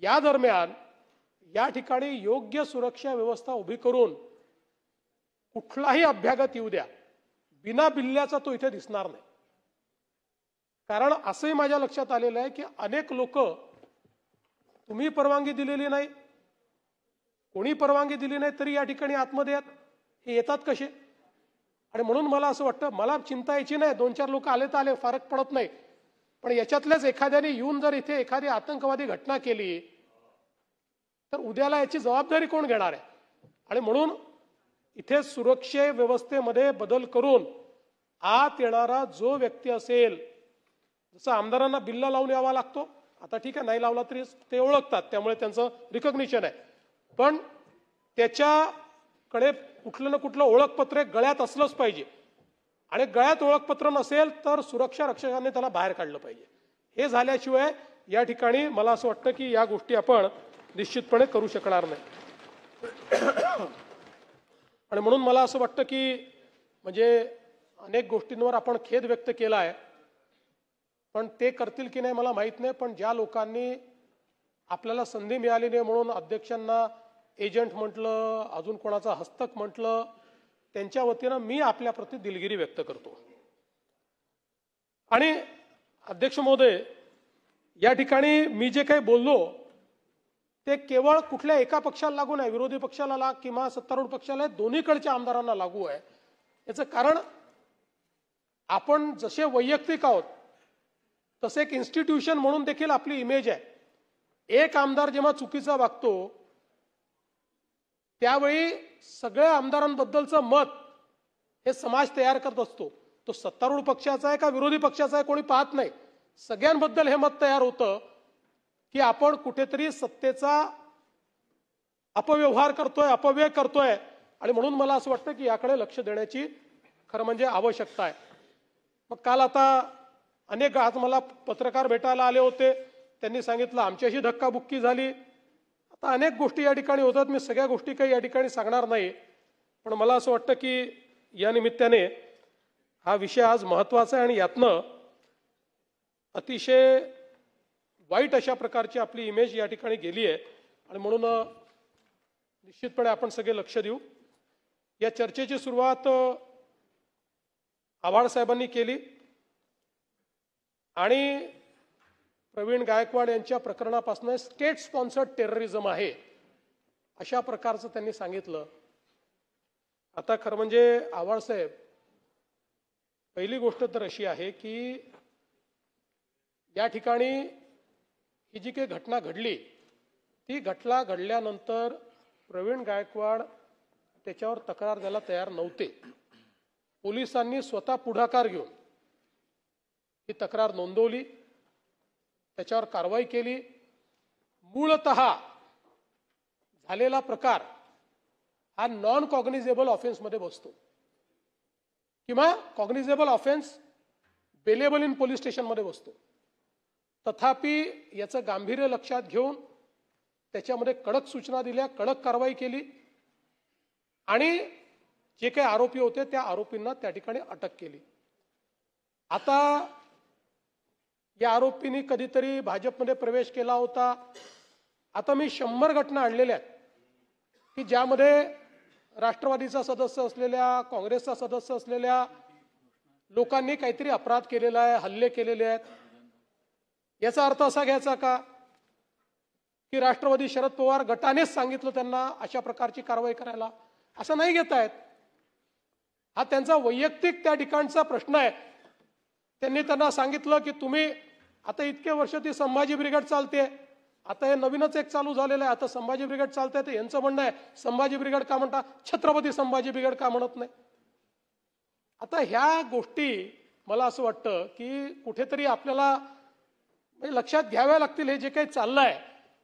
या दरम्यान या ठिकाणी योग्य सुरक्षा व्यवस्था उभी करून कुठलाही अभ्यागत येऊ द्या, बिना बिल्ल्याचा तो इथे दिसणार नाही. कारण असंही माझ्या लक्षात आलेलं आहे की अनेक लोक तुम्ही परवानगी दिलेली नाही, कोणी परवानगी दिली नाही तरी या ठिकाणी आतमध्ये हे येतात कसे. आणि म्हणून मला असं वाटतं, मला चिंता यायची नाही, 2-4 लोक आले तर आले, फरक पडत नाही. पण याच्यातल्याच एखाद्याने येऊन जर इथे एखादी आतंकवादी घटना केली तर उद्याला याची जबाबदारी कोण घेणार आहे. आणि म्हणून इथे सुरक्षा व्यवस्थेमध्ये बदल करून आत येणारा जो व्यक्ती असेल, जसं आमदारांना बिल्ला लावून यावा लागतो, आता ठीक आहे नाही लावला तरी ते ओळखतात, त्यामुळे त्यांचं रिकॉग्निशन आहे. पण त्याच्याकडे कुठलं ना कुठलं ओळखपत्र गळ्यात असलंच पाहिजे. आणि गळ्यात ओळखपत्र नसेल तर सुरक्षा रक्षकांनी त्याला बाहेर काढलं पाहिजे. हे झाल्याशिवाय या ठिकाणी मला असं वाटतं की या गोष्टी आपण निश्चितपणे करू शकणार नाही. आणि म्हणून मला असं वाटतं की म्हणजे अनेक गोष्टींवर आपण खेद व्यक्त केला आहे, पण ते करतील की नाही मला माहीत नाही. पण ज्या लोकांनी आपल्याला संधी मिळाली नाही म्हणून अध्यक्षांना एजंट म्हटलं, अजून कोणाचा हस्तक म्हटलं, त्यांच्या वतीनं मी आपल्याप्रती दिलगिरी व्यक्त करतो. आणि अध्यक्ष महोदय, या ठिकाणी मी जे काही बोललो ते केवळ कुठल्या एका पक्षाला लागू नाही, विरोधी पक्षाला किंवा सत्तारूढ पक्षाला, दोन्हीकडच्या आमदारांना लागू आहे. याचं कारण आपण जसे वैयक्तिक आहोत तसे एक इन्स्टिट्यूशन म्हणून देखील आपली इमेज आहे. एक आमदार जेव्हा चुकीचा वागतो त्यावेळी सगळ्या आमदारांबद्दलचं मत हे समाज तयार करत असतो. तो सत्तारूढ पक्षाचा आहे का विरोधी पक्षाचा आहे कोणी पाहत नाही. सगळ्यांबद्दल हे मत तयार होतं की आपण कुठेतरी सत्तेचा अपव्यवहार करतोय, अपव्यय करतोय. आणि म्हणून मला असं वाटतं की याकडे लक्ष देण्याची खरं म्हणजे आवश्यकता आहे. मग काल आता अनेक आज मला पत्रकार भेटायला आले होते, त्यांनी सांगितलं आमच्याशी धक्काबुक्की झाली. आता अनेक गोष्टी या ठिकाणी होतात, मी सगळ्या गोष्टी काही या ठिकाणी सांगणार नाही. पण मला असं वाटतं की या निमित्ताने हा विषय आज महत्त्वाचा आहे आणि यातनं अतिशय वाईट अशा प्रकारची आपली इमेज या ठिकाणी गेली आहे. आणि म्हणून निश्चितपणे आपण सगळे लक्ष देऊ. या चर्चेची सुरुवात आव्हाड साहेबांनी केली आणि प्रवीण गायकवाड यांच्या प्रकरणापासून स्टेट स्पॉन्सर्ड टेररिझम आहे अशा प्रकारचं त्यांनी सांगितलं. आता खरं म्हणजे आव्हाड साहेब, पहिली गोष्ट तर अशी आहे की या ठिकाणी ही जी काही घटना घडली ती घटना घडल्यानंतर प्रवीण गायकवाड त्याच्यावर तक्रार द्यायला तयार नव्हते. पोलिसांनी स्वतः पुढाकार घेऊन ही तक्रार नोंदवली, त्याच्यावर कारवाई केली. मूळतः झालेला प्रकार हा नॉन कॉग्निझेबल ऑफेन्समध्ये बसतो किंवा कॉग्निझेबल ऑफेन्स बेलेबल इन पोलीस स्टेशनमध्ये बसतो. तथापि याचं गांभीर्य लक्षात घेऊन त्याच्यामध्ये कडक सूचना दिल्या, कडक कारवाई केली आणि जे काही आरोपी होते त्या आरोपींना त्या ठिकाणी अटक केली. आता या आरोपींनी कधीतरी भाजपमध्ये प्रवेश केला होता. आता मी 100 घटना आणलेल्या आहेत की ज्यामध्ये राष्ट्रवादीचा सदस्य असलेल्या, काँग्रेसचा सदस्य असलेल्या लोकांनी काहीतरी अपराध केलेला आहे, हल्ले केलेले आहेत. याचा अर्थ असा घ्यायचा का की राष्ट्रवादी शरद पवार गटानेच सांगितलं त्यांना अशा प्रकारची कारवाई करायला? असं नाही घेत आहेत. हा त्यांचा वैयक्तिक त्या ठिकाणचा प्रश्न आहे. त्यांनी त्यांना सांगितलं की तुम्ही आता इतके वर्ष ती संभाजी ब्रिगेड चालते, आता हे नवीनच एक चालू झालेलं आहे, आता संभाजी ब्रिगेड चालते. तर यांचं म्हणणं आहे संभाजी ब्रिगेड का म्हणता, छत्रपती संभाजी ब्रिगेड का म्हणत नाही? आता ह्या गोष्टी मला असं वाटतं की कुठेतरी आपल्याला लक्षात घ्याव्या लागतील. हे जे काही चाललंय,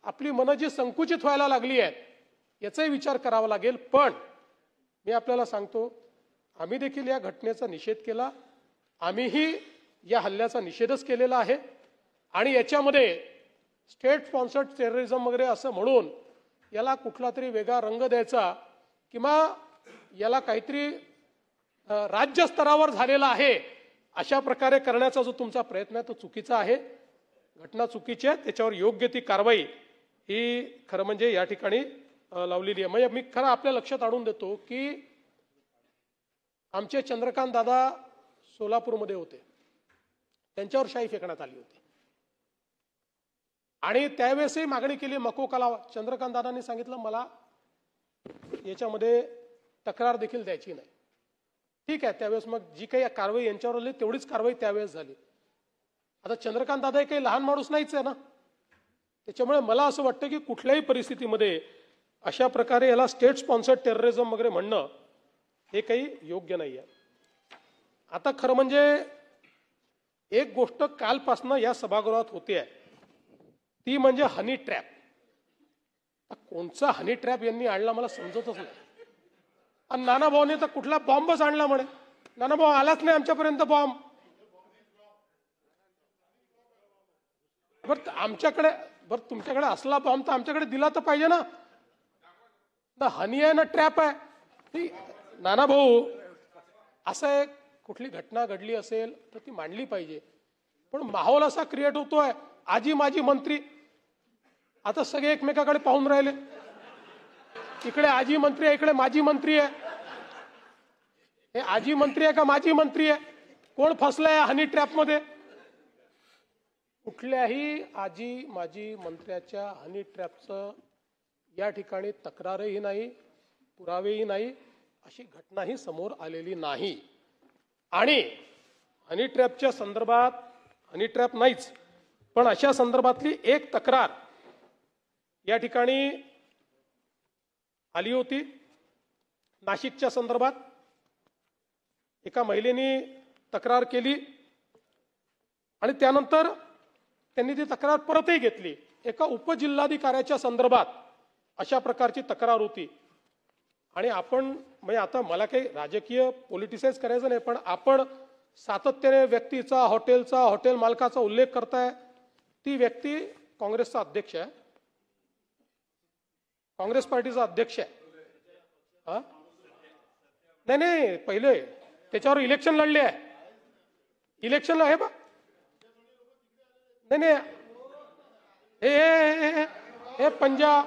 आपली मनं जी संकुचित व्हायला लागली आहेत याचाही विचार करावा लागेल. पण मी आपल्याला सांगतो, आम्ही देखील या घटनेचा निषेध केला, आम्हीही या हल्ल्याचा निषेधच केलेला आहे. आणि याच्यामध्ये स्टेट स्पॉन्सर्ड टेररिझम वगैरे असं म्हणून याला कुठला तरी वेगळा रंग द्यायचा किंवा याला काहीतरी राज्य स्तरावर झालेला आहे अशा प्रकारे करण्याचा जो तुमचा प्रयत्न आहे तो चुकीचा आहे. घटना चुकीची आहे, त्याच्यावर योग्य ती कारवाई ही खरं म्हणजे या ठिकाणी लावलेली आहे. म्हणजे मी खरं आपल्या लक्षात आणून देतो की आमचे चंद्रकांत दादा सोलापूरमध्ये होते, त्यांच्यावर शाई फेकण्यात आली होती आणि त्यावेळेसही मागणी केली मकोकाला. चंद्रकांत दादांनी सांगितलं मला याच्यामध्ये तक्रार देखील द्यायची नाही. ठीक आहे, त्यावेळेस मग जी काही कारवाई यांच्यावर आली तेवढीच कारवाई त्यावेळेस झाली. आता चंद्रकांत दादा काही लहान माणूस नाहीच आहे ना, त्याच्यामुळे मला असं वाटतं की कुठल्याही परिस्थितीमध्ये अशा प्रकारे याला स्टेट स्पॉन्सर्ड टेररिझम वगैरे म्हणणं हे काही योग्य नाही आहे. आता खरं म्हणजे एक गोष्ट कालपासनं या सभागृहात होते आहे ती म्हणजे हनी ट्रॅप. कोणचा हनी ट्रॅप यांनी आणला मला समजतच नाही. आणि नानाभाऊने तर कुठला बॉम्बच आणला म्हणे. नानाभाऊ आलाच नाही आमच्यापर्यंत बॉम्ब. बरं आमच्याकडे, बरं तुमच्याकडे असला बॉम्ब तर आमच्याकडे दिला तर पाहिजे ना. हनी आहे ना ट्रॅप आहे. नानाभाऊ असं आहे, कुठली घटना घडली असेल तर ती मांडली पाहिजे, पण माहोल असा क्रिएट होतोय आजी माजी मंत्री. आता सगळे एकमेकाकडे पाहून राहिले. इकडे आजी मंत्री आहे, इकडे माजी मंत्री आहे. हे आजी मंत्री आहे का माजी मंत्री आहे? कोण फसलाय हनी ट्रॅप मध्ये? कुठल्याही आजी माजी मंत्र्याच्या हनी ट्रॅपचं या ठिकाणी तक्रारही नाही, पुरावेही नाही, अशी घटनाही समोर आलेली नाही. आणि हनी ट्रॅपच्या संदर्भात, हनी ट्रॅप नाहीच पण अशा संदर्भातली एक तक्रार या ठिकाणी आली होती. नाशिकच्या संदर्भात एका महिलेने तक्रार केली आणि त्यानंतर त्यांनी ती तक्रार परतही घेतली. एका उपजिल्हाधिकाऱ्याच्या संदर्भात अशा प्रकारची तक्रार होती. आणि आपण म्हणजे आता मला काही राजकीय पॉलिटिसाइज करायचं नाही, पण आपण सातत्याने व्यक्तीचा, हॉटेलचा, हॉटेल मालकाचा उल्लेख करताय. ती व्यक्ती काँग्रेसचा अध्यक्ष आहे, काँग्रेस पार्टीचा अध्यक्ष आहे. नाही नाही, पहिले त्याच्यावर इलेक्शन लढले आहे. इलेक्शनला आहे बा. नाही नाही, हे हे पंजाब.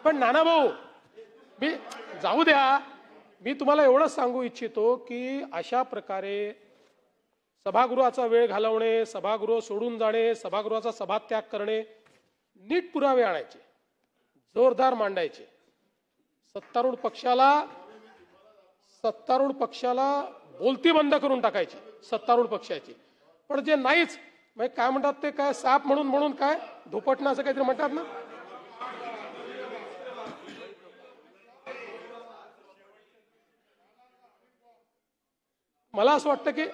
पण नानाभाऊ, मी जाऊ द्या, मी तुम्हाला एवढंच सांगू इच्छितो की अशा प्रकारे सभागृहाचा वेळ घालवणे, सभागृह सोडून जाणे, सभागृहाचा सभात्याग करणे, नीट पुरावे आणायचे, जोरदार मांडायचे. सत्तारूढ पक्षाला बोलती बंद करून टाकायची सत्तारूढ पक्षाची. पण जे नाहीच, म्हणजे काय म्हणतात ते, काय साप म्हणून काय धुपटणं असं काहीतरी म्हणतात ना. मला असं वाटतं की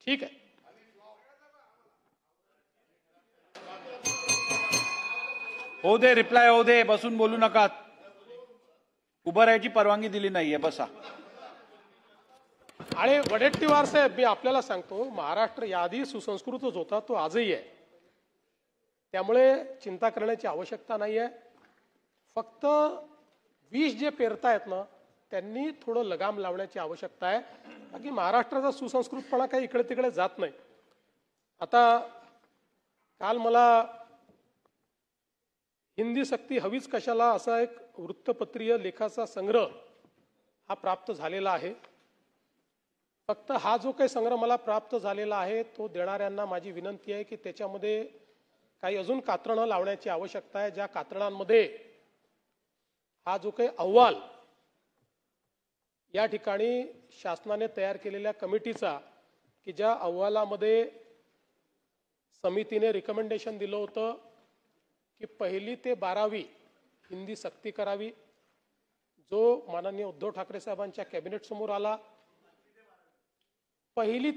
ठीक आहे, हो दे, रिप्लाय होऊ दे, बसून बोलू नका. उभं राहायची परवानगी दिली नाहीये, बसा. आणि वडेट्टीवार साहेब, मी आपल्याला सांगतो, महाराष्ट्र याआधी सुसंस्कृतच होता, तो आजही आहे. त्यामुळे चिंता करण्याची आवश्यकता नाहीये. फक्त विष जे पेरतायत ना त्यांनी थोडं लगाम लावण्याची आवश्यकता आहे. बाकी महाराष्ट्राचा सुसंस्कृतपणा काही इकडे तिकडे जात नाही. आता काल मला हिंदी सक्ती हवीच कशाला असा एक वृत्तपत्रीय लेखाचा संग्रह हा प्राप्त झालेला आहे. फक्त हा जो काही संग्रह मला प्राप्त झालेला आहे तो देणाऱ्यांना माझी विनंती आहे की त्याच्यामध्ये काही अजून कात्रणं लावण्याची आवश्यकता आहे. ज्या कात्रणांमध्ये हा जो काही अहवाल या ठिकाणी शासनाने तयार केलेल्या कमिटीचा, की ज्या अहवालामध्ये समितीने रिकमेंडेशन दिलं होतं की 1ली ते 12वी हिंदी सक्ती करावी, जो माननीय उद्धव ठाकरे साहेबांच्या कॅबिनेट समोर आला. 1ली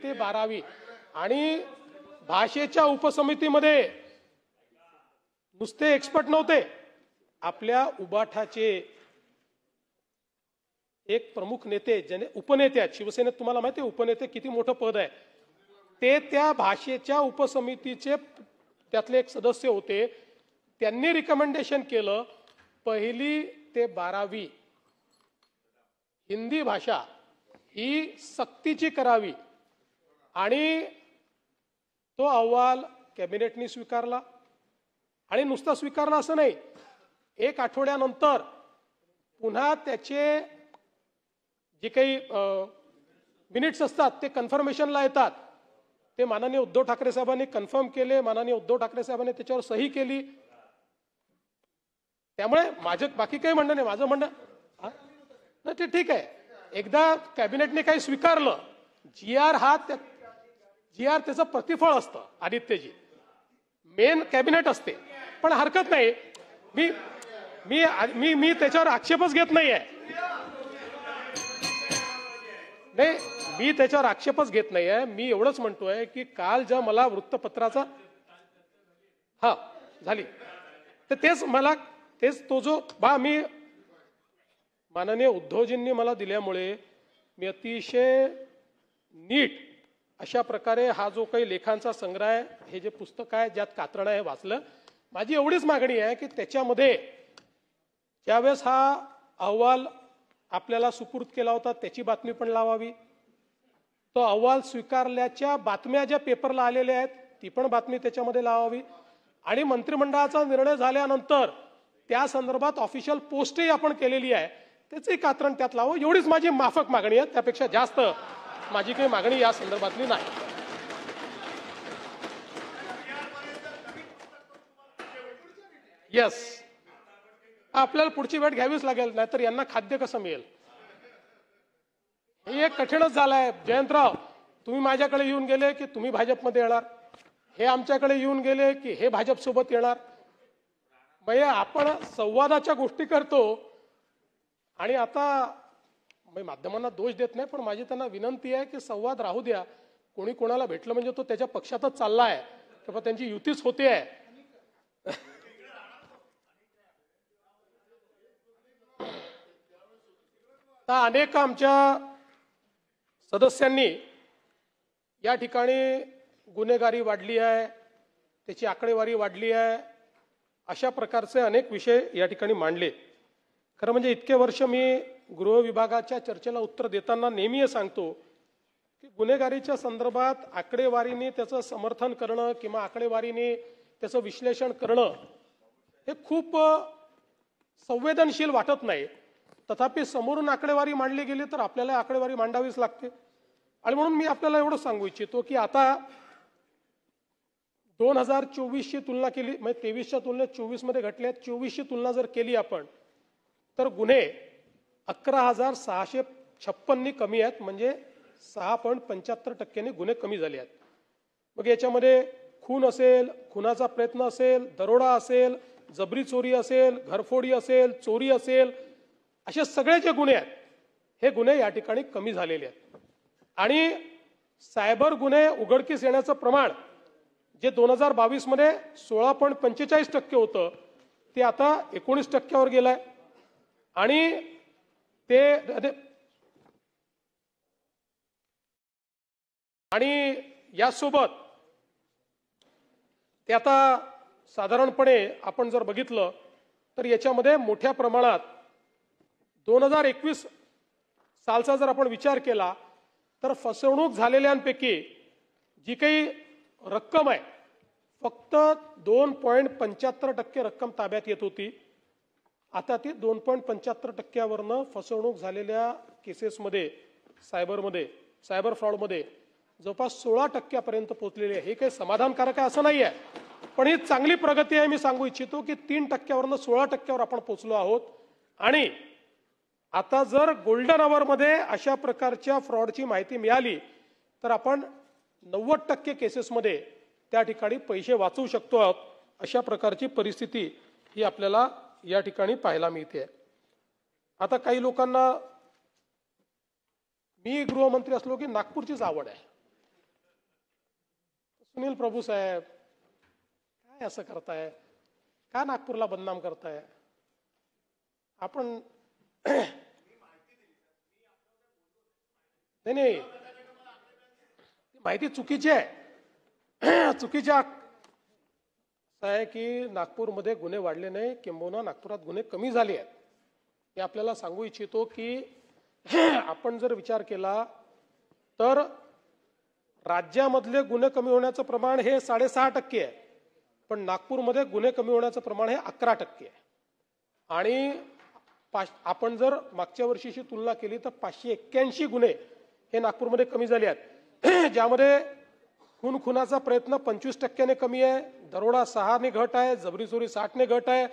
ते 12वी आणि भाषेच्या उपसमितीमध्ये नुसते एक्सपर्ट नव्हते, आपल्या उबाठाचे एक प्रमुख नेते, ज्याने उपनेते आहेत शिवसेनेत, तुम्हाला माहिती आहे उपनेते किती मोठं पद आहे, ते त्या भाषेच्या उपसमितीचे त्यातले एक सदस्य होते. त्यांनी रिकमेंडेशन केलं 1ली ते 12वी हिंदी भाषा ही सक्तीची करावी. आणि तो अहवाल कॅबिनेटने स्वीकारला आणि नुसता स्वीकारला असं नाही, एक आठवड्यानंतर पुन्हा त्याचे जे काही मिनिट्स असतात ते कन्फर्मेशनला येतात. ते माननीय उद्धव ठाकरे साहेबांनी कन्फर्म केले, माननीय उद्धव ठाकरे साहेबांनी त्याच्यावर सही केली. त्यामुळे माझं बाकी काही म्हणणं नाही. माझं म्हणणं नाही, ते ठीक आहे. एकदा कॅबिनेटने काही स्वीकारलं, जी आर त्याचं प्रतिफळ असतं. आदित्यजी मेन कॅबिनेट असते, पण हरकत नाही. मी मी मी मी त्याच्यावर आक्षेपच घेत नाहीये. नाही, मी त्याच्यावर आक्षेपच घेत नाहीये. मी एवढंच म्हणतोय की काल ज्या मला वृत्तपत्राचा झाली, तर तेच तो जो मी माननीय उद्धवजींनी मला दिल्यामुळे मी अतिशय नीट अशा प्रकारे हा जो काही लेखांचा संग्रह आहे, हे जे पुस्तक आहे ज्यात कात्रण आहे, वाचलं. माझी एवढीच मागणी आहे की त्याच्यामध्ये ज्यावेळेस हा अहवाल आपल्याला सुपूर्द केला होता त्याची बातमी पण लावावी. तो अहवाल स्वीकारल्याच्या बातम्या ज्या पेपरला आलेल्या आहेत ती पण बातमी त्याच्यामध्ये लावावी. आणि मंत्रिमंडळाचा निर्णय झाल्यानंतर त्या संदर्भात ऑफिशियल पोस्टही आपण केलेली आहे, त्याचंही कात्रण त्यात लावावं. एवढीच माझी माफक मागणी आहे. त्यापेक्षा जास्त माझी काही मागणी या संदर्भातली नाही. येस, आपल्याला पुढची भेट घ्यावीच लागेल, नाहीतर यांना खाद्य कसं मिळेल. हे एक कठीणच झालंय. जयंतराव, तुम्ही माझ्याकडे येऊन गेले की तुम्ही भाजपमध्ये येणार, हे आमच्याकडे येऊन गेले की हे भाजप सोबत येणार. म्हणजे आपण संवादाच्या गोष्टी करतो. आणि आता मी माध्यमांना दोष देत नाही, पण माझी त्यांना विनंती आहे की संवाद राहू द्या. कोणी कोणाला भेटलं म्हणजे तो त्याच्या पक्षातच चालला आहे किंवा त्यांची युतीच होते आहे. अनेक आमच्या सदस्यांनी या ठिकाणी गुन्हेगारी वाढली आहे, त्याची आकडेवारी वाढली आहे, अशा प्रकारचे अनेक विषय या ठिकाणी मांडले. खरं म्हणजे इतके वर्ष मी गृह विभागाच्या चर्चेला उत्तर देताना नेहमी हे सांगतो की गुन्हेगारीच्या संदर्भात आकडेवारीने त्याचं समर्थन करणं किंवा आकडेवारीने त्याचं विश्लेषण करणं हे खूप संवेदनशील वाटत नाही. तथापि समोरून आकडेवारी मांडली गेली तर आपल्याला आकडेवारी मांडावीच लागते. आणि म्हणून मी आपल्याला एवढं सांगू इच्छितो की आता 2024ची तुलना केली, म्हणजे 23च्या तुलनेत 24 मध्ये घटल्यात. 24ची तुलना जर केली आपण तर गुन्हे 11,656 कमी आहेत, म्हणजे 6.75% गुन्हे कमी झाले आहेत. मग याच्यामध्ये खून असेल, खुनाचा प्रयत्न असेल, दरोडा असेल, जबरी चोरी असेल, घरफोडी असेल, चोरी असेल, असे सगळे जे गुन्हे आहेत हे गुन्हे या ठिकाणी कमी झालेले आहेत. आणि सायबर गुन्हे उघडकीस येण्याचं प्रमाण जे 2022 मध्ये 16.45% होतं ते आता 19% गेलंय. आणि यासोबत ते आता साधारणपणे आपण जर बघितलं तर याच्यामध्ये मोठ्या प्रमाणात 2021 सालचा जर आपण विचार केला तर फसवणूक झालेल्यांपैकी जी काही रक्कम आहे फक्त 2.75% रक्कम ताब्यात येत होती. आता ती 2.75%वरनं फसवणूक झालेल्या केसेसमध्ये सायबर फ्रॉडमध्ये जवळपास 16% पोहोचलेली आहे. हे काही समाधानकारक आहे असं नाही आहे, पण ही चांगली प्रगती आहे. मी सांगू इच्छितो की 3%वरनं 16%वर आपण पोहोचलो आहोत. आणि आता जर गोल्डन अवरमध्ये अशा प्रकारच्या फ्रॉडची माहिती मिळाली तर आपण 90% केसेसमध्ये त्या ठिकाणी पैसे वाचवू शकतो आहोत. अशा प्रकारची परिस्थिती ही आपल्याला या ठिकाणी पाहायला मिळते. आता काही लोकांना मी गृहमंत्री असलो की नागपूरचीच आवड आहे. सुनील प्रभू साहेब काय असं करताय, का नागपूरला बदनाम करताय आपण? नाही, माहिती चुकीची आहे. चुकीच्या आहे की नागपूरमध्ये गुन्हे वाढले नाही, किंबहुना नागपुरात गुन्हे कमी झाले आहेत. हे आपल्याला सांगू इच्छितो की आपण जर विचार केला तर राज्यामधले गुन्हे कमी होण्याचं प्रमाण हे 6.5% आहे, पण नागपूरमध्ये गुन्हे कमी होण्याचं प्रमाण हे 11% आहे. आणि आपण जर मागच्या वर्षीशी तुलना केली तर 581 गुन्हे हे नागपूरमध्ये कमी झाले आहेत, ज्यामध्ये खुनाचा प्रयत्न 25% कमी आहे, दरोडा 6 घट आहे, जबरी चोरी 60 घट आहे,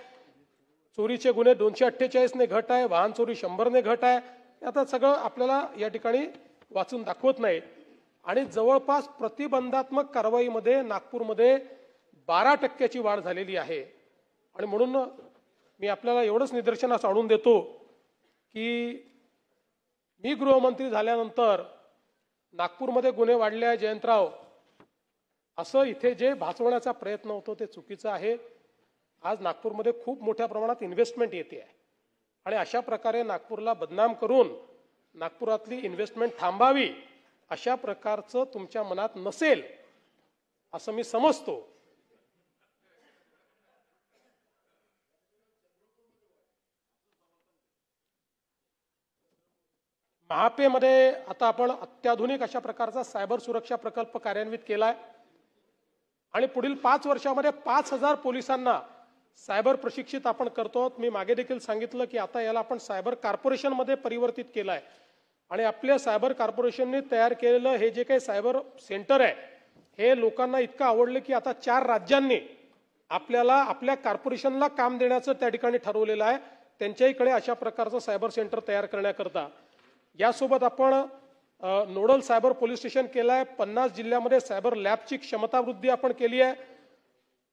चोरीचे गुन्हे 248 घट आहे, वाहन चोरी 100 घट आहे. आता सगळं आपल्याला या ठिकाणी वाचून दाखवत नाही. आणि जवळपास प्रतिबंधात्मक कारवाईमध्ये नागपूरमध्ये 12% वाढ झालेली आहे. आणि म्हणून मी आपल्याला एवढंच निदर्शनास आणून देतो की मी गृहमंत्री झाल्यानंतर नागपूरमध्ये गुन्हे वाढले आहे जयंतराव, असं इथे जे भासवण्याचा प्रयत्न होतो ते चुकीचं आहे. आज नागपूरमध्ये खूप मोठ्या प्रमाणात इन्व्हेस्टमेंट येते आहे आणि अशा प्रकारे नागपूरला बदनाम करून नागपुरातली इन्व्हेस्टमेंट थांबावी अशा प्रकारचं तुमच्या मनात नसेल असं मी समजतो. महापेमध्ये आता आपण अत्याधुनिक अशा प्रकारचा सायबर सुरक्षा प्रकल्प कार्यान्वित केलाय आणि पुढील 5 वर्षामध्ये 5000 पोलिसांना सायबर प्रशिक्षित आपण करतो. मी मागे देखील सांगितलं की आता याला आपण सायबर कॉर्पोरेशन मध्ये परिवर्तित केलाय आणि आपल्या सायबर कॉर्पोरेशनने तयार केलेलं हे जे काही सायबर सेंटर आहे हे लोकांना इतकं आवडलं की आता 4 राज्यांनी आपल्याला आपल्या कॉर्पोरेशनला काम देण्याचं त्या ठिकाणी ठरवलेलं आहे, त्यांच्याकडे अशा प्रकारचं सायबर सेंटर तयार करण्याकरता. यासोबत आपण नोडल सायबर पोलीस स्टेशन केलं आहे, 50 जिल्ह्यामध्ये सायबर लॅबची क्षमता वृद्धी आपण केली आहे.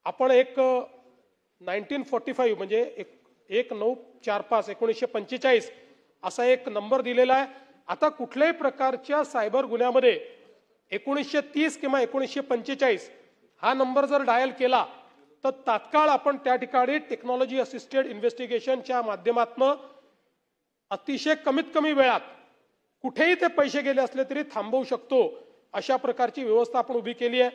आपण एक 1945 म्हणजे 1945 असा एक नंबर दिलेला आहे. आता कुठल्याही प्रकारच्या सायबर गुन्ह्यामध्ये 1930 किंवा 1945 हा नंबर जर डायल केला तर तात्काळ आपण त्या ठिकाणी टेक्नॉलॉजी असिस्टेड इन्व्हेस्टिगेशनच्या माध्यमातून अतिशय कमीत कमी वेळात कुठेही ते पैसे गेले असले तरी थांबवू शकतो. अशा प्रकारची व्यवस्था आपण उभी केली आहे.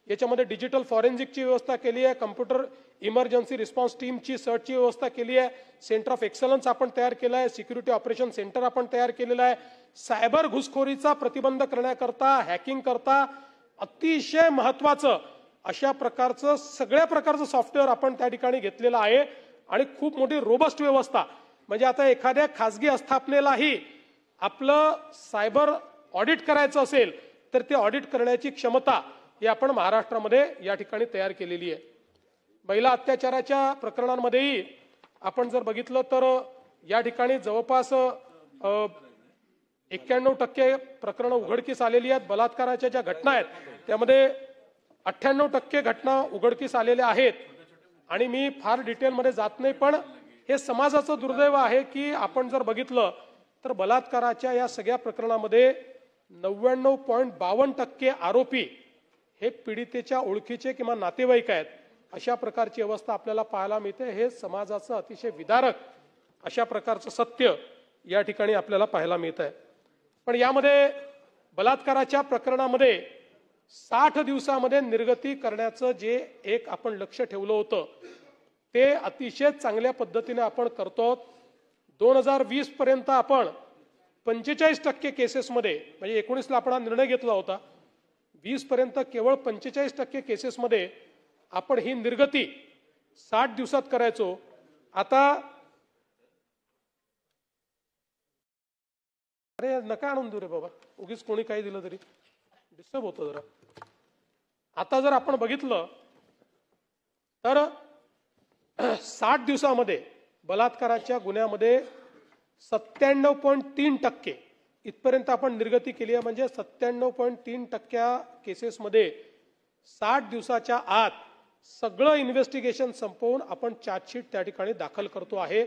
याच्यामध्ये डिजिटल फॉरेन्सिकची व्यवस्था केली आहे, कम्प्युटर इमर्जन्सी रिस्पॉन्स टीमची सर्चची व्यवस्था केली आहे, सेंटर ऑफ एक्सलन्स आपण तयार केला आहे, सिक्युरिटी ऑपरेशन सेंटर आपण तयार केलेला आहे. सायबर घुसखोरीचा प्रतिबंध करण्याकरता, हॅकिंग करता अतिशय महत्वाचं अशा प्रकारचं सगळ्या प्रकारचं सॉफ्टवेअर आपण त्या ठिकाणी घेतलेलं आहे आणि खूप मोठी रोबस्ट व्यवस्था. म्हणजे आता एखाद्या खासगी आस्थापनेलाही आपलं सायबर ऑडिट करायचं असेल तर ते ऑडिट करण्याची क्षमता ही आपण महाराष्ट्रामध्ये या ठिकाणी तयार केलेली आहे. महिला अत्याचाराच्या प्रकरणांमध्येही आपण जर बघितलं तर या ठिकाणी जवळपास 91% प्रकरणं उघडकीस आलेली आहेत. बलात्काराच्या ज्या घटना आहेत त्यामध्ये 98% घटना उघडकीस आलेल्या आहेत. आणि मी फार डिटेलमध्ये जात नाही, पण हे समाजाचं दुर्दैव आहे की आपण जर बघितलं तर बलात्काराच्या या सगळ्या प्रकरणामध्ये 99.52% आरोपी हे पीडितेच्या ओळखीचे किंवा नातेवाईक आहेत. अशा प्रकारची अवस्था आपल्याला पाहायला मिळते. हे समाजाचं अतिशय विदारक अशा प्रकारचं सत्य या ठिकाणी आपल्याला पाहायला मिळत आहे. पण यामध्ये बलात्काराच्या प्रकरणामध्ये 60 दिवसामध्ये निर्गती करण्याचं जे एक आपण लक्ष ठेवलं होतं ते अतिशय चांगल्या पद्धतीने आपण करतो. 2020 पर्यंत आपण 45% केसेसमध्ये, म्हणजे 19ला आपण हा निर्णय घेतला होता, 20 पर्यंत केवळ 45% केसेसमध्ये आपण ही निर्गती 60 दिवसात करायचो. आता अरे नका आणून देऊ रे बाबा, उगीच कोणी काही दिलं तरी डिस्टर्ब होतं जरा. आता जर आपण बघितलं तर 60 दिवसामध्ये बलात्काराच्या गुन्ह्यामध्ये 97.3% इथपर्यंत आपण निर्गती केली आहे. म्हणजे 97.3% केसेसमध्ये 60 दिवसाच्या आत सगळं इन्व्हेस्टिगेशन संपवून आपण चार्जशीट त्या ठिकाणी दाखल करतो आहे.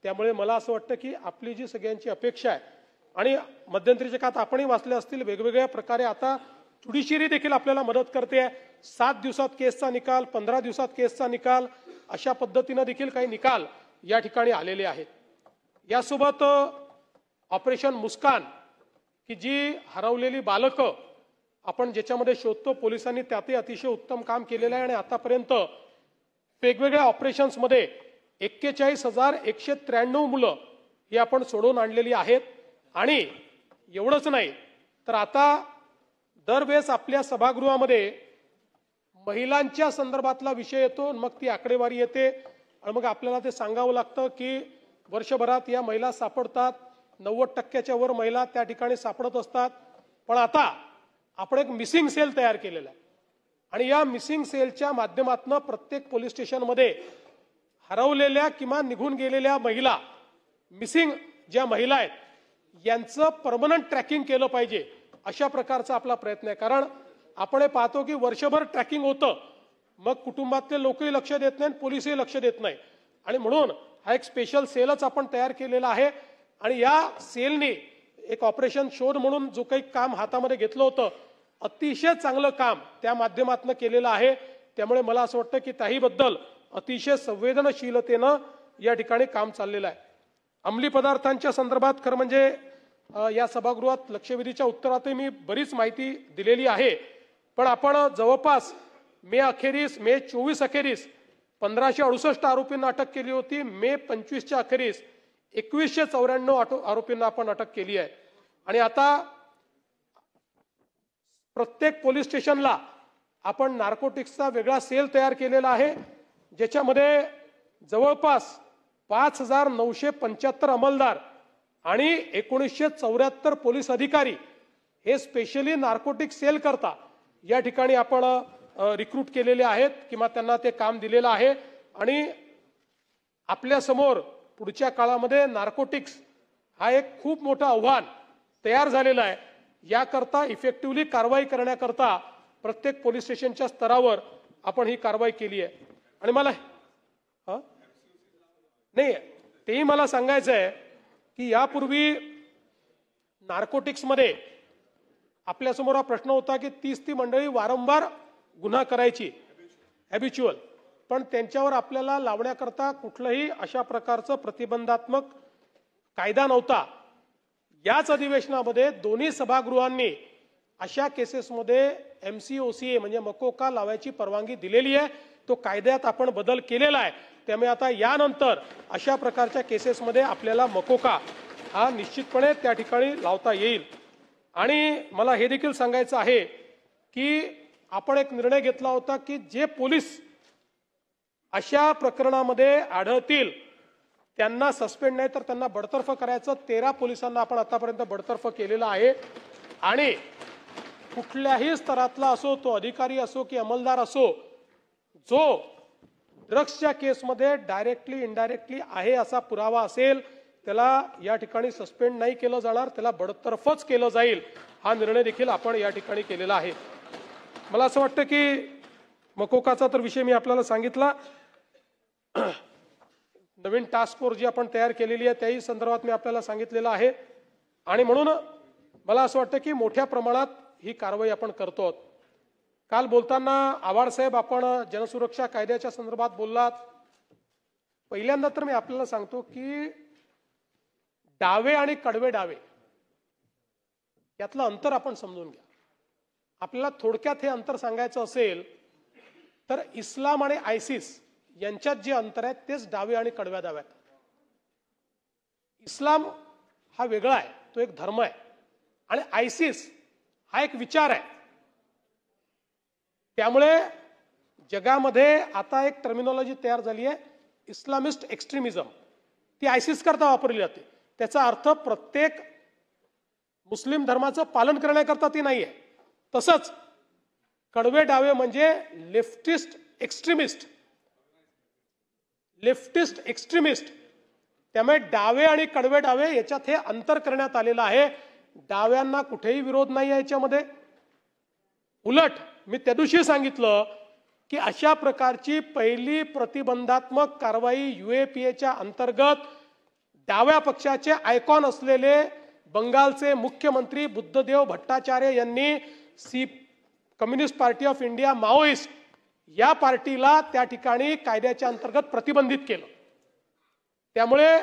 त्यामुळे मला असं वाटतं की आपली जी सगळ्यांची अपेक्षा आहे, आणि मध्यंतरीच्या काळात आपणही वाचले असतील, वेगवेगळ्या प्रकारे आता ज्युडिशियरी देखील आपल्याला मदत करते. 7 दिवसात केसचा निकाल, 15 दिवसात केसचा निकाल, अशा पद्धतीने देखील काही निकाल या ठिकाणी आलेले आहेत. यासोबत ऑपरेशन मुस्कान की जी हरवलेली बालकं आपण ज्याच्यामध्ये शोधतो, पोलिसांनी त्यातही अतिशय उत्तम काम केलेलं आहे. आणि आतापर्यंत वेगवेगळ्या ऑपरेशन्समध्ये 41,193 मुलं ही आपण सोडवून आणलेली आहेत. आणि एवढंच नाही तर आता दरवेळेस आपल्या सभागृहामध्ये महिलांच्या संदर्भातला विषय येतो, मग ती आकडेवारी येते आणि मग आपल्याला ते सांगावं लागतं की वर्षभरात या महिला सापडतात, 90% वर महिला त्या ठिकाणी सापडत असतात. पण आता आपण एक मिसिंग सेल तयार केलेला आहे आणि या मिसिंग सेलच्या माध्यमातून प्रत्येक पोलीस स्टेशनमध्ये हरवलेल्या किंवा निघून गेलेल्या महिला, मिसिंग ज्या महिला आहेत यांचं परमनंट ट्रॅकिंग केलं पाहिजे, अशा प्रकारचा आपला प्रयत्न आहे. कारण आपण हे पाहतो की वर्षभर ट्रॅकिंग होतं, मग कुटुंबातले लोकही लक्ष देत नाही, पोलीसही लक्ष देत नाही. आणि म्हणून हा एक स्पेशल सेलच आपण तयार केलेला आहे आणि या सेलने एक ऑपरेशन शोध म्हणून जो काही काम हातामध्ये घेतलं होतं, अतिशय चांगलं काम त्या माध्यमातून केलेलं आहे. त्यामुळे मला असं वाटतं की त्याहीबद्दल अतिशय संवेदनशीलतेनं या ठिकाणी काम चाललेलं आहे. अंमली पदार्थांच्या संदर्भात खरं म्हणजे या सभागृहात लक्षवेधीच्या उत्तरातही मी बरीच माहिती दिलेली आहे. पण आपण जवळपास मे 24 अखेरीस 1568 आरोपींना अटक केली होती. मे 25च्या अखेरीस 2194 आरोपींना आपण अटक केली आहे. आणि आता प्रत्येक पोलीस स्टेशनला आपण नार्कोटिक्सचा वेगळा सेल तयार केलेला आहे, ज्याच्यामध्ये जवळपास 5975 अंमलदार आणि 1974 पोलीस अधिकारी हे स्पेशली नार्कोटिक सेल करता या ठिकाणी आपण रिक्रूट केलेले आहेत किंवा त्यांना ते काम दिलेलं आहे. आणि आपल्या समोर पुढच्या काळामध्ये नार्कोटिक्स हा एक खूप मोठं आव्हान तयार झालेलं आहे. याकरता इफेक्टिव्हली कारवाई करण्याकरता प्रत्येक पोलीस स्टेशनच्या स्तरावर आपण ही कारवाई केली आहे. आणि मला नाही, तेही मला सांगायचं आहे की यापूर्वी नार्कोटिक्समध्ये आपल्यासमोर हा प्रश्न होता की 30 ती मंडळी वारंवार गुन्हा करायची, हॅबिच्युअल, पण त्यांच्यावर आपल्याला लावण्याकरता कुठलंही अशा प्रकारचं प्रतिबंधात्मक कायदा नव्हता. याच अधिवेशनामध्ये दोन्ही सभागृहांनी अशा केसेसमध्ये MCOCA म्हणजे मकोका लावायची परवानगी दिलेली आहे. तो कायद्यात आपण बदल केलेला आहे. त्यामुळे आता यानंतर अशा प्रकारच्या केसेसमध्ये आपल्याला मकोका हा निश्चितपणे त्या ठिकाणी लावता येईल. आणि मला हे देखील सांगायचं आहे की आपण एक निर्णय घेतला होता की जे पोलीस अशा प्रकरणामध्ये आढळतील त्यांना सस्पेंड नाही तर त्यांना बडतर्फ करायचं. 13 पोलिसांना आपण आतापर्यंत बडतर्फ केलेलं आहे. आणि कुठल्याही स्तरातला असो, तो अधिकारी असो की अंमलदार असो, जो ड्रग्सच्या केसमध्ये डायरेक्टली इनडायरेक्टली आहे असा पुरावा असेल त्याला या ठिकाणी सस्पेंड नाही केलं जाणार, त्याला बडतर्फच केलं जाईल. हा निर्णय देखील आपण या ठिकाणी केलेला आहे. मला असं वाटतं की मकोकाचा तर विषय मी आपल्याला सांगितला. नवीन टास्क फोर्स जी आपण तयार केलेली आहे त्याही संदर्भात मी आपल्याला सांगितलेलं आहे. आणि म्हणून मला असं वाटतं की मोठ्या प्रमाणात ही कारवाई आपण करतो. काल बोलताना आव्हाड साहेब आपण जनसुरक्षा कायद्याच्या संदर्भात बोललात. पहिल्यांदा तर मी आपल्याला सांगतो की डावे आणि कडवे डावे यातलं अंतर आपण समजून घ्या. आपल्याला थोडक्यात हे अंतर सांगायचं असेल तर इस्लाम आणि आयसिस यांच्यात जे अंतर आहे तेच डावे आणि कडव्या डाव्यात. इस्लाम हा वेगळा आहे, तो एक धर्म आहे, आणि आयसिस हा एक विचार आहे. त्यामुळे जगामध्ये आता एक टर्मिनॉलॉजी तयार झाली आहे, इस्लामिस्ट एक्स्ट्रीमिझम. ती आयसिस करता वापरली जाते. त्याचा अर्थ प्रत्येक मुस्लिम धर्माचं पालन करण्याकरता ती नाही आहे. तसंच कडवे डावे म्हणजे लेफ्टिस्ट एक्स्ट्रीमिस्ट. त्यामुळे डावे आणि कडवे डावे याच्यात हे अंतर करण्यात आलेलं आहे. डाव्यांना कुठेही विरोध नाही आहे याच्यामध्ये. उलट मी त्या दिवशी सांगितलं की अशा प्रकारची पहिली प्रतिबंधात्मक कारवाई UAPAच्या अंतर्गत डाव्या पक्षाचे आयकॉन असलेले बंगालचे मुख्यमंत्री बुद्धदेव भट्टाचार्य यांनी communist party of India Maoist या पार्टीला त्या ठिकाणी कायद्याच्या अंतर्गत प्रतिबंधित केलं. त्यामुळे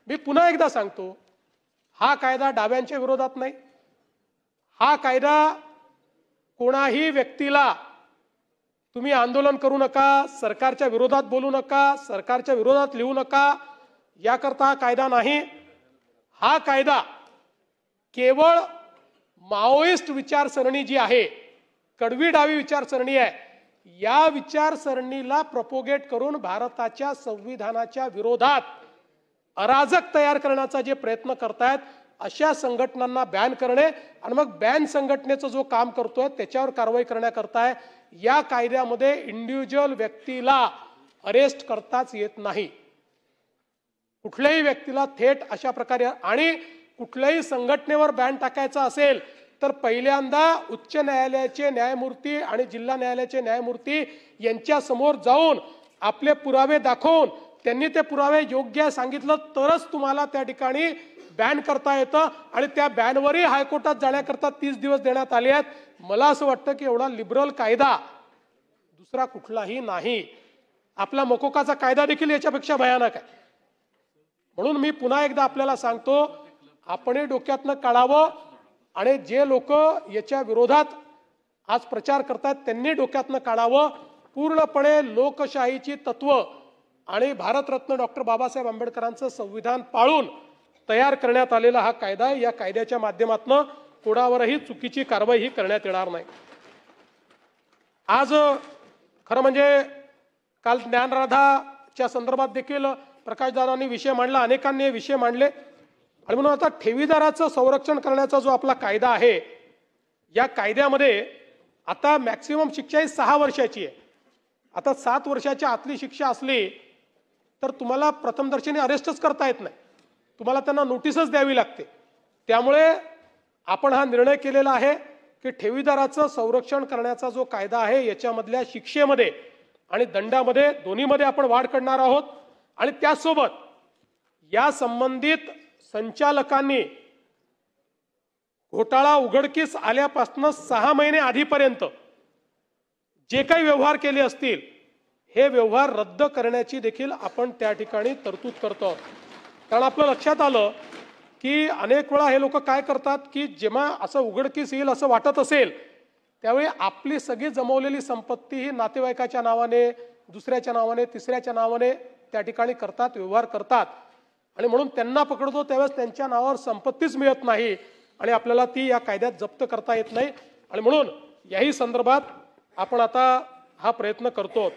मी पुन्हा एकदा सांगतो, हा कायदा डाव्यांच्या विरोधात नाही. हा कायदा कोणाही व्यक्तीला तुम्ही आंदोलन करू नका, सरकारच्या विरोधात बोलू नका, सरकारच्या विरोधात लिहू नका, याकरता हा कायदा नाही. हा कायदा केवळ माओइस्ट विचारसरणी जी आहे, कडवी डावी विचारसरणी आहे, या विचारसरणीला प्रोपोगेट करून भारताच्या संविधानाच्या विरोधात अराजक तयार करण्याचा जे प्रयत्न करतायत अशा संघटनांना बॅन करणे आणि मग बॅन संघटनेचं जो काम करतोय त्याच्यावर कारवाई करण्याकरता या कायद्यामध्ये इंडिव्हिज्युअल व्यक्तीला अरेस्ट करताच येत नाही. कुठल्याही व्यक्तीला थेट अशा प्रकारे आणि कुठल्याही संघटनेवर बॅन टाकायचा असेल तर पहिल्यांदा उच्च न्यायालयाचे न्यायमूर्ती आणि जिल्हा न्यायालयाचे न्यायमूर्ती यांच्या समोर जाऊन आपले पुरावे दाखवून त्यांनी ते पुरावे योग्य सांगितलं तरच तुम्हाला त्या ठिकाणी बॅन करता येतं आणि त्या बॅनवरही हायकोर्टात जाण्याकरता 30 दिवस देण्यात आले आहेत. मला असं वाटतं की एवढा लिबरल कायदा दुसरा कुठलाही नाही. आपला मकोकाचा कायदा देखील याच्यापेक्षा भयानक आहे. म्हणून मी पुन्हा एकदा आपल्याला सांगतो, आपण डोक्यातनं काढावं आणि जे लोक याच्या विरोधात आज प्रचार करतात त्यांनी डोक्यातनं काढावं. पूर्णपणे लोकशाहीची तत्व आणि भारतरत्न डॉक्टर बाबासाहेब आंबेडकरांचं संविधान पाळून तयार करण्यात आलेला हा कायदा आहे. या कायद्याच्या माध्यमातून कोणावरही चुकीची कारवाई ही करण्यात येणार नाही. आज खरं म्हणजे काल ज्ञानराधाच्या संदर्भात देखील प्रकाशदादांनी विषय मांडला, अनेकांनी विषय मांडले आणि म्हणून आता ठेवीदाराचं संरक्षण करण्याचा जो आपला कायदा आहे, या कायद्यामध्ये आता मॅक्सिमम शिक्षा ही 6 वर्षाची आहे. आता 7 वर्षाच्या आतली शिक्षा असली तर तुम्हाला प्रथमदर्शनी अरेस्टच करता येत नाही, तुम्हाला त्यांना नोटीसच द्यावी लागते. त्यामुळे आपण हा निर्णय केलेला आहे की ठेवीदाराचं संरक्षण करण्याचा जो कायदा आहे याच्यामधल्या शिक्षेमध्ये आणि दंडामध्ये दोन्हीमध्ये आपण वाढ करणार आहोत. आणि त्यासोबत या संबंधित संचालकांनी घोटाळा उघडकीस आल्यापासून 6 महिने आधीपर्यंत जे काही व्यवहार केले असतील हे व्यवहार रद्द करण्याची देखील आपण त्या ठिकाणी तरतूद करतो. कारण आपलं लक्षात आलं की अनेक वेळा हे लोक काय करतात की जेव्हा असं उघडकीस येईल असं वाटत असेल त्यावेळी आपली सगळी जमवलेली संपत्ती ही नातेवाईकाच्या नावाने, दुसऱ्याच्या नावाने, तिसऱ्याच्या नावाने त्या ठिकाणी करतात, व्यवहार करतात आणि म्हणून त्यांना पकडतो त्यावेळेस त्यांच्या नावावर संपत्तीच मिळत नाही आणि आपल्याला ती या कायद्यात जप्त करता येत नाही. आणि म्हणून याही संदर्भात आपण आता हा प्रयत्न करतो.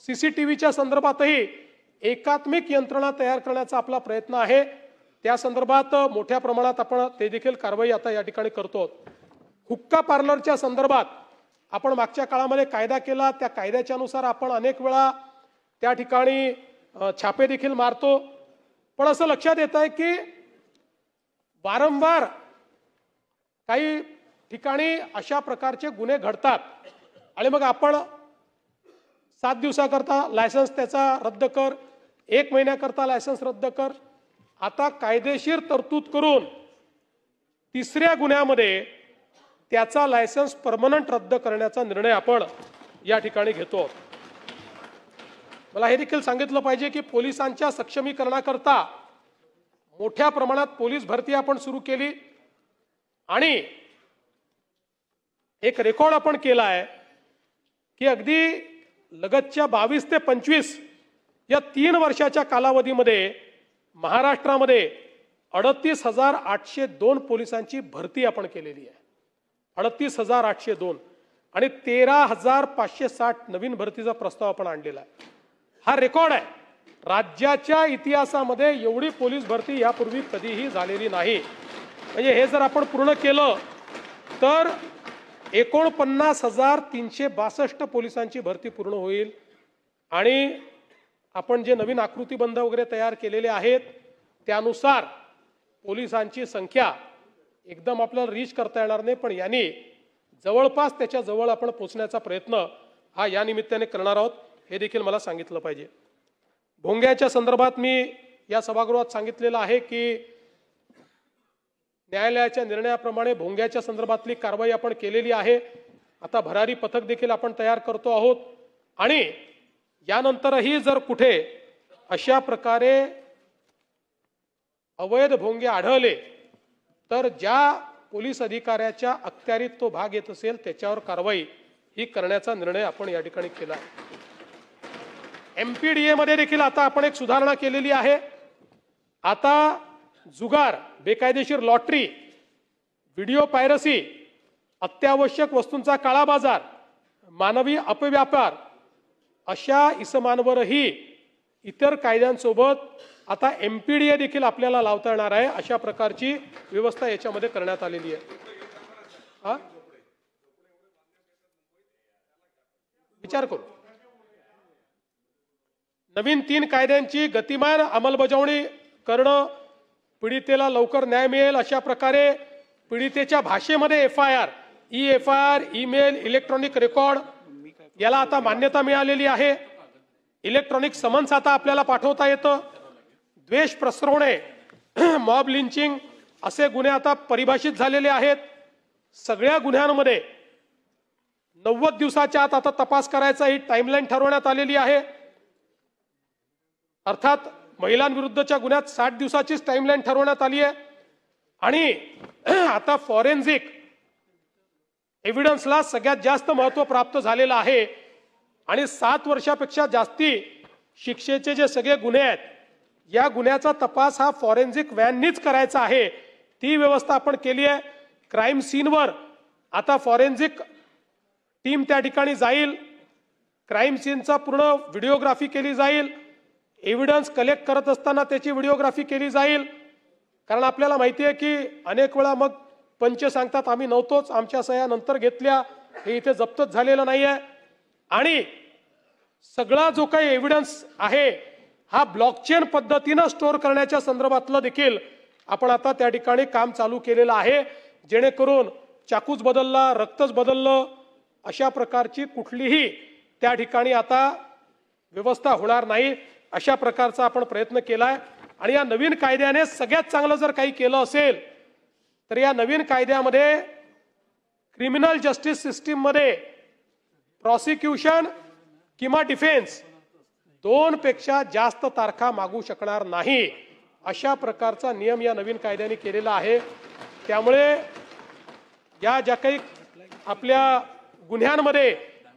सीसीटीव्हीच्या संदर्भातही एकात्मिक यंत्रणा तयार करण्याचा आपला प्रयत्न आहे. त्या संदर्भात मोठ्या प्रमाणात आपण ते देखील कारवाई आता या ठिकाणी करतो. हुक्का पार्लरच्या संदर्भात आपण मागच्या काळामध्ये कायदा केला, त्या कायद्याच्या अनुसार आपण अनेक वेळा त्या ठिकाणी छापे देखील मारतो. पण असं लक्षात येत आहे की वारंवार काही ठिकाणी अशा प्रकारचे गुन्हे घडतात आणि मग आपण 7 दिवसाकरता लायसन्स त्याचा रद्द कर, 1 महिन्याकरता लायसन्स रद्द कर. आता कायदेशीर तरतूद करून 3ऱ्या गुन्ह्यामध्ये त्याचा लायसन्स परमनंट रद्द करण्याचा निर्णय आपण या ठिकाणी घेतो. मला हे देखील सांगितलं पाहिजे की पोलिसांच्या सक्षमीकरणाकरता मोठ्या प्रमाणात पोलीस भरती आपण सुरू केली आणि एक रेकॉर्ड आपण केला आहे की अगदी लगतच्या 22 ते 25 या 3 वर्षाच्या कालावधीमध्ये महाराष्ट्रामध्ये 38,802 पोलिसांची भरती आपण केलेली आहे. 38,802 आणि 13,560 नवीन भरतीचा प्रस्ताव आपण आणलेला आहे. हा रेकॉर्ड आहे. राज्याच्या इतिहासामध्ये एवढी पोलीस भरती यापूर्वी कधीही झालेली नाही. म्हणजे हे जर आपण पूर्ण केलं तर 49,362 पोलिसांची भरती पूर्ण होईल. आणि आपण जे नवीन आकृतीबंध वगैरे तयार केलेले आहेत त्यानुसार पोलिसांची संख्या एकदम आपल्याला रीच करता येणार नाही, पण यांनी जवळपास त्याच्या जवळ आपण पोहोचण्याचा प्रयत्न हा या निमित्ताने करणार आहोत, हे देखील मला सांगितलं पाहिजे. भोंग्याच्या संदर्भात मी या सभागृहात सांगितलेलं आहे की न्यायालयाच्या निर्णयाप्रमाणे भोंग्याच्या संदर्भातली कारवाई आपण केलेली आहे. आता भरारी पथक देखील आपण तयार करतो आहोत आणि यानंतरही जर कुठे अशा प्रकारे अवैध भोंगे आढळले तर ज्या पोलीस अधिकाऱ्याच्या अखत्यारीत तो भाग येत असेल त्याच्यावर कारवाई ही करण्याचा निर्णय आपण या ठिकाणी केला आहे. MPDA मध्ये देखील आता आपण एक सुधारणा केलेली आहे. आता जुगार, बेकायदेशीर लॉटरी व्हिडिओ पायरसी, अत्यावश्यक वस्तूंचा काळा बाजार, मानवी अपव्यापार अशा इसमांवरही इतर कायद्यांसोबत आता MPDA देखील आपल्याला लावता येणार आहे. अशा प्रकारची व्यवस्था याच्यामध्ये करण्यात आलेली आहे. विचार करू. नवीन 3 कायद्यांची गतिमान अंमलबजावणी करणं, पीडितेला लवकर न्याय मिळेल अशा प्रकारे पीडितेच्या भाषेमध्ये FIR, e-FIR, email, electronic record याला आता मान्यता मिळालेली आहे. इलेक्ट्रॉनिक समन्स आता आपल्याला पाठवता येतं. द्वेष प्रसरवणे, मॉब लिंचिंग असे गुन्हे आता परिभाषित झालेले आहेत. सगळ्या गुन्ह्यांमध्ये 90 दिवसाच्या आत आता तपास करायचा ही टाइमलाईन ठरवण्यात आलेली आहे. अर्थात महिलांविरुद्धच्या गुन्ह्यात 60 दिवसाचीच टाइमलाईन ठरवण्यात आली आहे. आणि आता फॉरेन्सिक एव्हिडन्सला सगळ्यात जास्त महत्त्व प्राप्त झालेलं आहे. आणि 7 वर्षापेक्षा जास्ती शिक्षेचे जे सगळे गुन्हे आहेत या गुन्ह्याचा तपास हा फॉरेन्सिक व्हॅननीच करायचा आहे. ती व्यवस्था आपण केली आहे. क्राईम सीनवर आता फॉरेन्सिक टीम त्या ठिकाणी जाईल. क्राईम सीनचा पूर्ण व्हिडिओग्राफी केली जाईल. एव्हिडन्स कलेक्ट करत असताना त्याची व्हिडिओग्राफी केली जाईल. कारण आपल्याला माहिती आहे की अनेक वेळा मग पंच सांगतात आम्ही नव्हतोच, आमच्या सह्या नंतर घेतल्या, हे इथे जप्तच झालेलं नाही आहे. आणि सगळा जो काही एव्हिडन्स आहे हा ब्लॉकचेन पद्धतीनं स्टोअर करण्याच्या संदर्भातलं देखील आपण आता त्या ठिकाणी काम चालू केलेलं आहे. जेणेकरून चाकूच बदलला, रक्तच बदललं अशा प्रकारची कुठलीही त्या ठिकाणी आता व्यवस्था होणार नाही. अशा प्रकारचा आपण प्रयत्न केलाय. आणि या नवीन कायद्याने सगळ्यात चांगलं जर काही केलं असेल तर या नवीन कायद्यामध्ये क्रिमिनल जस्टिस सिस्टीममध्ये प्रॉसिक्युशन किंवा डिफेन्स 2 पेक्षा जास्त तारखा मागू शकणार नाही अशा प्रकारचा नियम या नवीन कायद्याने केलेला आहे. त्यामुळे या ज्या काही आपल्या गुन्ह्यांमध्ये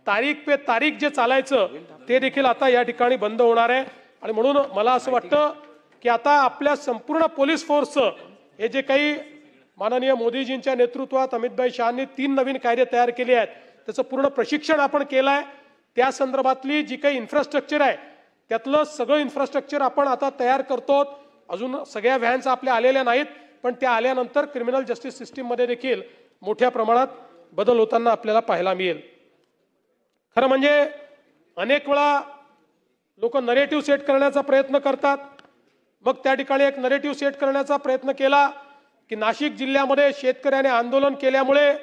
तारीख पे तारीख जे चालायचं ते देखील आता या ठिकाणी बंद होणार आहे. आणि म्हणून मला असं वाटतं की आता आपल्या संपूर्ण पोलीस फोर्सचं हे जे काही माननीय मोदीजींच्या नेतृत्वात अमितभाई शहांनी 3 नवीन कायदे तयार केले आहेत त्याचं पूर्ण प्रशिक्षण आपण केलं आहे. त्या संदर्भातली जी काही इन्फ्रास्ट्रक्चर आहे त्यातलं सगळं इन्फ्रास्ट्रक्चर आपण आता तयार करतो. अजून सगळ्या व्हॅन्स आपल्या आलेल्या नाहीत, पण त्या आल्यानंतर क्रिमिनल जस्टिस सिस्टीममध्ये देखील मोठ्या प्रमाणात बदल होताना आपल्याला पाहायला मिळेल. खरं म्हणजे अनेक वेळा लोक नरेटिव्ह सेट करण्याचा प्रयत्न करतात. मग त्या ठिकाणी एक नरेटिव्ह सेट करण्याचा प्रयत्न केला की नाशिक जिल्ह्यामध्ये शेतकऱ्याने आंदोलन केल्यामुळे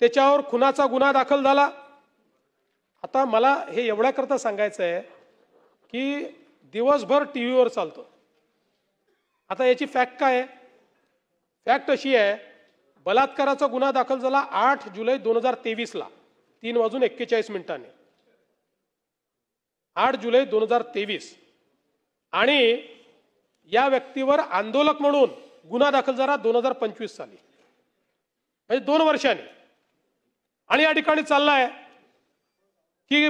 त्याच्यावर खुनाचा गुन्हा दाखल झाला. आता मला हे एवढ्याकरता सांगायचं आहे की दिवसभर टीव्हीवर चालतो. आता याची फॅक्ट काय आहे? फॅक्ट अशी आहे, बलात्काराचा गुन्हा दाखल झाला 8 जुलै 2023ला 3:41 8 जुलै 2023. आणि या व्यक्तीवर आंदोलक म्हणून गुन्हा दाखल झाला 2025 साली, म्हणजे 2 वर्षांनी. आणि या ठिकाणी चाललाय की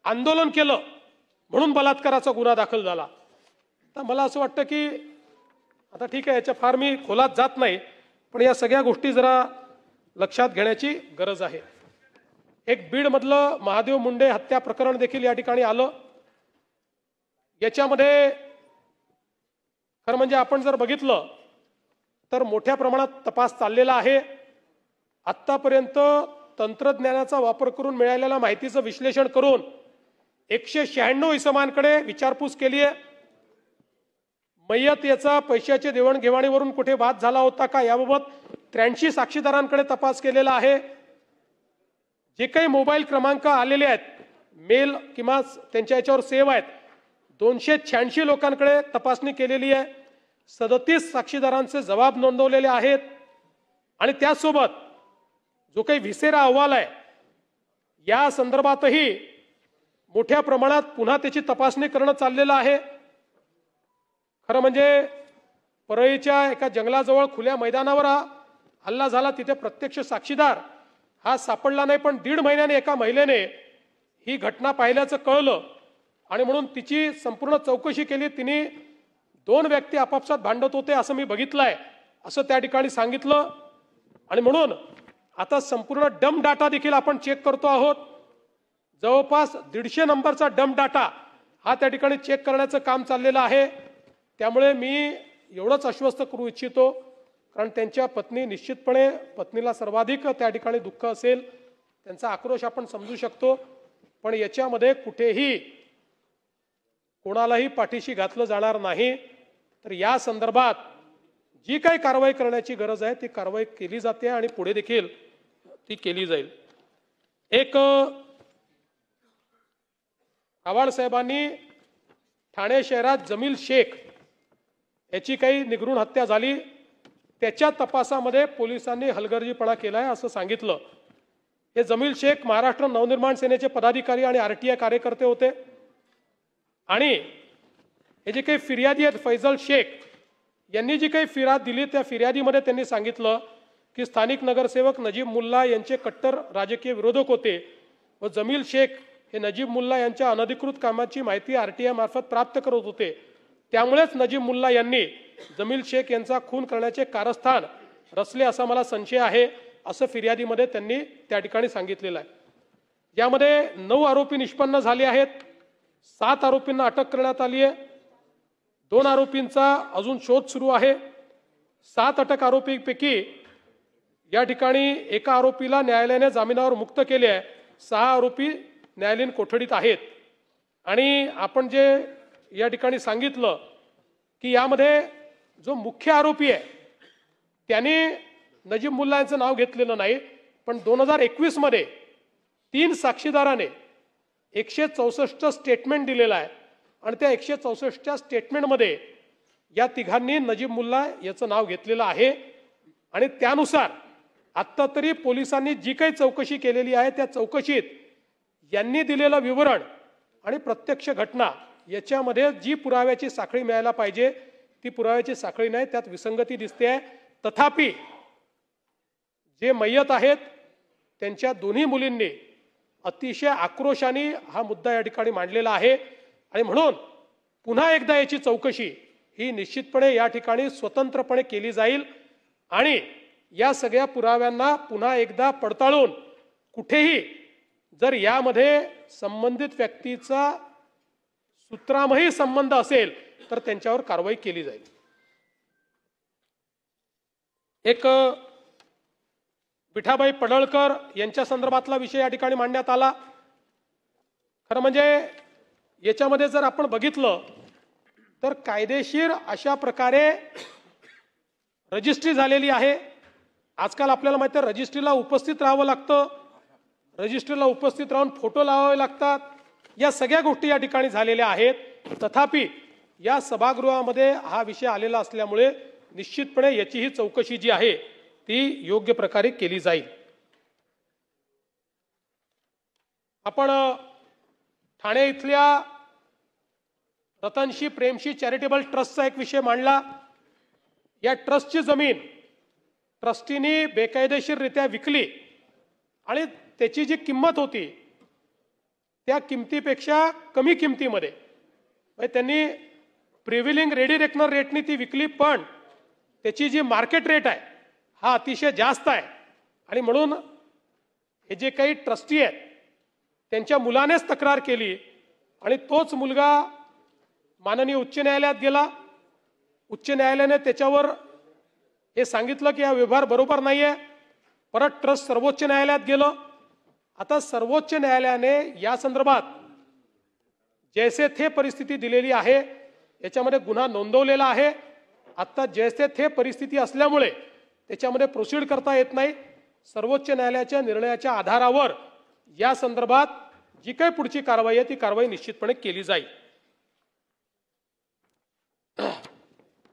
आंदोलन केलं म्हणून बलात्काराचा गुन्हा दाखल झाला. तर मला असं वाटतं की आता ठीक आहे, याच्या फार मी खोलात जात नाही, पण या सगळ्या गोष्टी जरा लक्षात घेण्याची गरज आहे. एक बीडमधलं महादेव मुंडे हत्या प्रकरण देखील या ठिकाणी आलं. याच्यामध्ये खरं म्हणजे आपण जर बघितलं तर मोठ्या प्रमाणात तपास चाललेला आहे. आत्तापर्यंत तंत्रज्ञानाचा वापर करून मिळालेल्या माहितीचं विश्लेषण करून 196 इसमांकडे विचारपूस केली आहे. मय्यत याचा पैशाच्या देवाणघेवाणीवरून कुठे वाद झाला होता का याबाबत 83 साक्षीदारांकडे तपास केलेला आहे. जे काही मोबाईल क्रमांक आलेले आहेत मेल किंवा त्यांच्या याच्यावर सेव्ह आहेत 286 लोकांकडे तपासणी केलेली आहे. 37 साक्षीदारांचे जबाब नोंदवलेले आहेत. आणि त्यासोबत जो काही व्हिसेरा अहवाल आहे या संदर्भातही मोठ्या प्रमाणात पुन्हा त्याची तपासणी करणं चाललेलं आहे. खरं म्हणजे परळीच्या एका जंगलाजवळ खुल्या मैदानावर हा हल्ला झाला. तिथे प्रत्यक्ष साक्षीदार हा सापडला नाही, पण 1.5 महिन्याने एका महिलेने ही घटना पाहिल्याचं कळलं आणि म्हणून तिची संपूर्ण चौकशी केली. तिने 2 व्यक्ती आपापसात भांडत होते असं मी बघितलंय असं त्या ठिकाणी सांगितलं. आणि म्हणून आता संपूर्ण डंप डाटा देखील आपण चेक करतो आहोत. जवळपास 150 नंबरचा डंप डाटा हा त्या ठिकाणी चेक करण्याचं काम चाललेलं आहे. त्यामुळे मी एवढंच आश्वस्त करू इच्छितो, कारण त्यांच्या पत्नी निश्चितपणे पत्नीला सर्वाधिक त्या ठिकाणी दुःख असेल, त्यांचा आक्रोश आपण समजू शकतो. पण याच्यामध्ये कुठेही कोणालाही पाठीशी घातलं जाणार नाही. तर या संदर्भात जी काही कारवाई करण्याची गरज आहे ती कारवाई केली जाते आणि पुढे देखील ती केली जाईल. एक आव्हाड साहेबांनी ठाणे शहरात जमील शेख याची काही निगरूण हत्या झाली, त्याच्या तपासामध्ये पोलिसांनी हलगर्जीपणा केलाय असं सांगितलं. हे जमील शेख महाराष्ट्र नवनिर्माण सेनेचे पदाधिकारी आणि आरटीआय कार्यकर्ते होते. आणि हे जे काही फिर्यादी आहेत फैजल शेख यांनी जी काही फिर्याद दिली त्या फिर्यादीमध्ये त्यांनी सांगितलं की स्थानिक नगरसेवक नजीब मुल्ला यांचे कट्टर राजकीय विरोधक होते व जमील शेख हे नजीब मुल्ला यांच्या अनधिकृत कामाची माहिती आरटीआय मार्फत प्राप्त करत होते. त्यामुळेच नजीब मुल्ला यांनी जमील शेख यांचा खून करण्याचे कारस्थान रचले असा मला संशय आहे, असं फिर्यादीमध्ये त्यांनी त्या ठिकाणी सांगितलेलं आहे. यामध्ये 9 आरोपी निष्पन्न झाले आहेत. 7 आरोपींना अटक करण्यात आली आहे. 2 आरोपींचा अजून शोध सुरू आहे. 7 अटक आरोपींपैकी या ठिकाणी एका आरोपीला न्यायालयाने जामिनावर मुक्त केले आहे. 6 आरोपी न्यायालयीन कोठडीत आहेत. आणि आपण जे या ठिकाणी सांगितलं की यामध्ये जो मुख्य आरोपी आहे त्याने नजीब मुल्ला यांचं नाव घेतलेलं नाही, पण 2021 मध्ये 3 साक्षीदाराने 164 स्टेटमेंट दिलेला आहे आणि त्या 164 स्टेटमेंटमध्ये या तिघांनी नजीब मुल्ला याचं नाव घेतलेलं आहे. आणि त्यानुसार आत्ता तरी पोलिसांनी जी काही चौकशी केलेली आहे त्या चौकशीत यांनी दिलेलं विवरण आणि प्रत्यक्ष घटना याच्यामध्ये जी पुराव्याची साखळी मिळायला पाहिजे ती पुराव्याची साखळी नाही, त्यात विसंगती दिसते आहे. तथापि जे मय्यत आहेत त्यांच्या दोन्ही मुलींनी अतिशय आक्रोशाने हा मुद्दा या ठिकाणी मांडलेला आहे. आणि म्हणून पुन्हा एकदा याची चौकशी ही निश्चितपणे या ठिकाणी स्वतंत्रपणे केली जाईल आणि या सगळ्या पुराव्यांना पुन्हा एकदा पडताळून कुठेही जर यामध्ये संबंधित व्यक्तीचा सूत्रामही संबंध असेल तर त्यांच्यावर कारवाई केली जाईल. एक विठाबाई पडळकर यांच्या संदर्भातला विषय या ठिकाणी मांडण्यात आला. खरं म्हणजे याच्यामध्ये जर आपण बघितलं तर कायदेशीर अशा प्रकारे रजिस्ट्री झालेली आहे. आजकाल आपल्याला माहिती आहे रजिस्ट्रीला उपस्थित राहावं लागतं, रजिस्ट्रीला उपस्थित राहून फोटो लावावे लागतात. या सगळ्या गोष्टी या ठिकाणी झालेल्या आहेत. तथापि या सभागृहामध्ये हा विषय आलेला असल्यामुळे निश्चितपणे याची ही चौकशी जी आहे ती योग्य प्रकारे केली जाईल. आपण ठाणे इथल्या रतनशी प्रेमशी चॅरिटेबल ट्रस्टचा एक विषय मांडला. या ट्रस्टची जमीन ट्रस्टीनी बेकायदेशीररित्या विकली आणि त्याची जी किंमत होती त्या किमतीपेक्षा कमी किमतीमध्ये म्हणजे त्यांनी प्रिव्हिलिंग रेडी रेकनर रेटनी ती विकली, पण त्याची जी मार्केट रेट आहे हा अतिशय जास्त आहे. आणि म्हणून हे जे काही ट्रस्टी आहेत त्यांच्या मुलानेच तक्रार केली आणि तोच मुलगा माननीय उच्च न्यायालयात गेला. उच्च न्यायालयाने त्याच्यावर हे सांगितलं की हा व्यवहार बरोबर नाही आहे. परत ट्रस्ट सर्वोच्च न्यायालयात गेलं. आता सर्वोच्च न्यायालयाने या संदर्भात जैसे थे परिस्थिती दिलेली आहे. याच्यामध्ये गुन्हा नोंदवलेला आहे. आता जैसे थे परिस्थिती असल्यामुळे त्याच्यामध्ये प्रोसीड करता येत नाही. सर्वोच्च न्यायालयाच्या निर्णयाच्या आधारावर या संदर्भात जी काही पुढची कारवाई आहे ती कारवाई निश्चितपणे केली जाईल.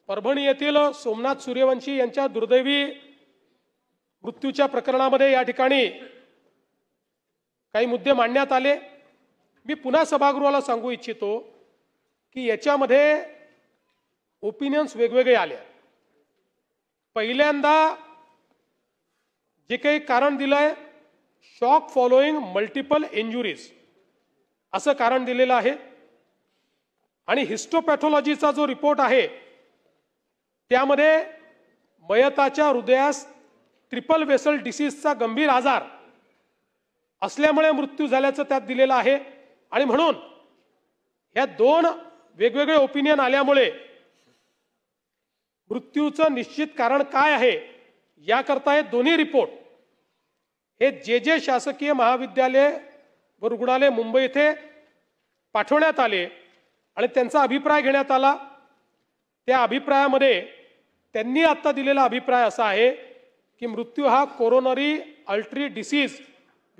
परभणी येथील सोमनाथ सूर्यवंशी यांच्या दुर्दैवी मृत्यूच्या प्रकरणामध्ये या ठिकाणी काही मुद्दे मांडण्यात आले. मी पुन्हा सभागृहाला सांगू इच्छितो की याच्यामध्ये ओपिनियन्स वेगवेगळे आले. पहिल्यांदा जे काही कारण दिलंय शॉक फॉलोइंग मल्टिपल इंजुरीज असं कारण दिलेलं आहे. आणि हिस्टोपॅथॉलॉजीचा जो रिपोर्ट आहे त्यामध्ये मयताच्या हृदयास ट्रिपल वेसल डिसीजचा गंभीर आजार असल्यामुळे मृत्यू झाल्याचं त्यात दिलेलं आहे. आणि म्हणून ह्या दोन वेगवेगळे ओपिनियन आल्यामुळे मृत्यूचं निश्चित कारण काय आहे याकरता हे दोन्ही रिपोर्ट हे जे शासकीय महाविद्यालय व रुग्णालय मुंबई येथे पाठवण्यात आले आणि त्यांचा अभिप्राय घेण्यात आला. त्या अभिप्रायामध्ये त्यांनी आता दिलेला अभिप्राय असा आहे की मृत्यू हा coronary artery disease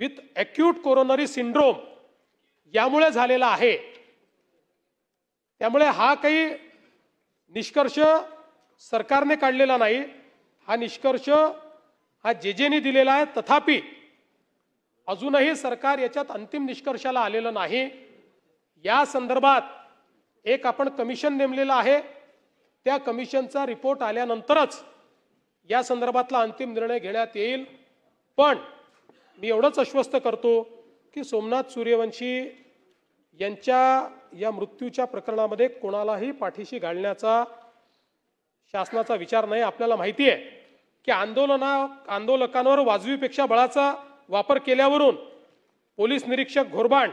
with acute coronary syndrome यामुळे झालेला आहे. त्यामुळे हा काही निष्कर्ष सरकारने काढलेला नाही, हा निष्कर्ष हा जेजेने दिलेला आहे. तथापि अजूनही सरकार याच्यात अंतिम निष्कर्षाला आलेलं नाही. या संदर्भात एक आपण कमिशन नेमलेलं आहे. त्या कमिशनचा रिपोर्ट आल्यानंतरच या संदर्भातला अंतिम निर्णय घेण्यात येईल. पण मी एवढंच आश्वस्त करतो की सोमनाथ सूर्यवंशी यांच्या या मृत्यूच्या प्रकरणामध्ये कोणालाही पाठीशी घालण्याचा शासनाचा विचार नाही. आपल्याला माहिती आहे की आंदोलकांवर वाजवीपेक्षा बळाचा वापर केल्यावरून पोलीस निरीक्षक घोरबाण,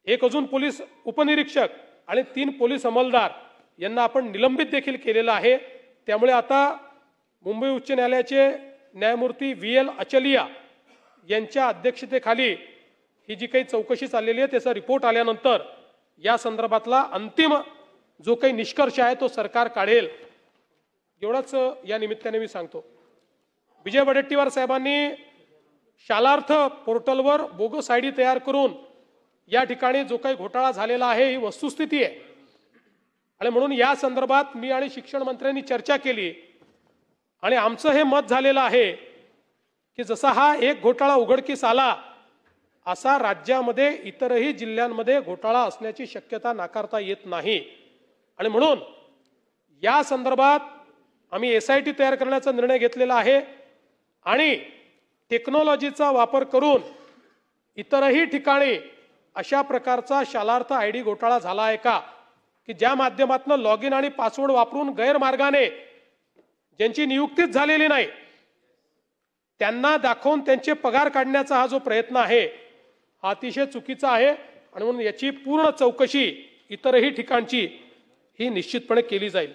एक अजून पोलीस उपनिरीक्षक आणि 3 पोलीस अंमलदार यांना आपण निलंबित देखील केलेलं आहे. त्यामुळे आता मुंबई उच्च न्यायालयाचे न्यायमूर्ती VL अचलिया यांच्या अध्यक्षतेखाली ही जी काही चौकशी चाललेली आहे त्याचा रिपोर्ट आल्यानंतर या संदर्भातला अंतिम जो काही निष्कर्ष आहे तो सरकार काढेल. एवढंच या निमित्ताने मी सांगतो. विजय वडेट्टीवार साहेबांनी शालार्थ पोर्टलवर बोगस ID तयार करून या ठिकाणी जो काही घोटाळा झालेला आहे ही वस्तुस्थिती आहे. आणि म्हणून या संदर्भात मी आणि शिक्षण मंत्र्यांनी चर्चा केली आणि आमचं हे मत झालेलं आहे की जसा हा एक घोटाळा उघडकीस आला असा राज्यामध्ये इतरही जिल्ह्यांमध्ये घोटाळा असण्याची शक्यता नाकारता येत नाही. आणि म्हणून या संदर्भात आम्ही SIT तयार करण्याचा निर्णय घेतलेला आहे आणि टेक्नॉलॉजीचा वापर करून इतरही ठिकाणी अशा प्रकारचा शालार्थ ID घोटाळा झाला आहे का की ज्या माध्यमातून लॉग इन आणि पासवर्ड वापरून गैरमार्गाने ज्यांची नियुक्तीच झालेली नाही त्यांना दाखवून त्यांचे पगार काढण्याचा हा जो प्रयत्न आहे हा अतिशय चुकीचा आहे. आणि म्हणून याची पूर्ण चौकशी इतरही ठिकाणची ही निश्चितपणे केली जाईल.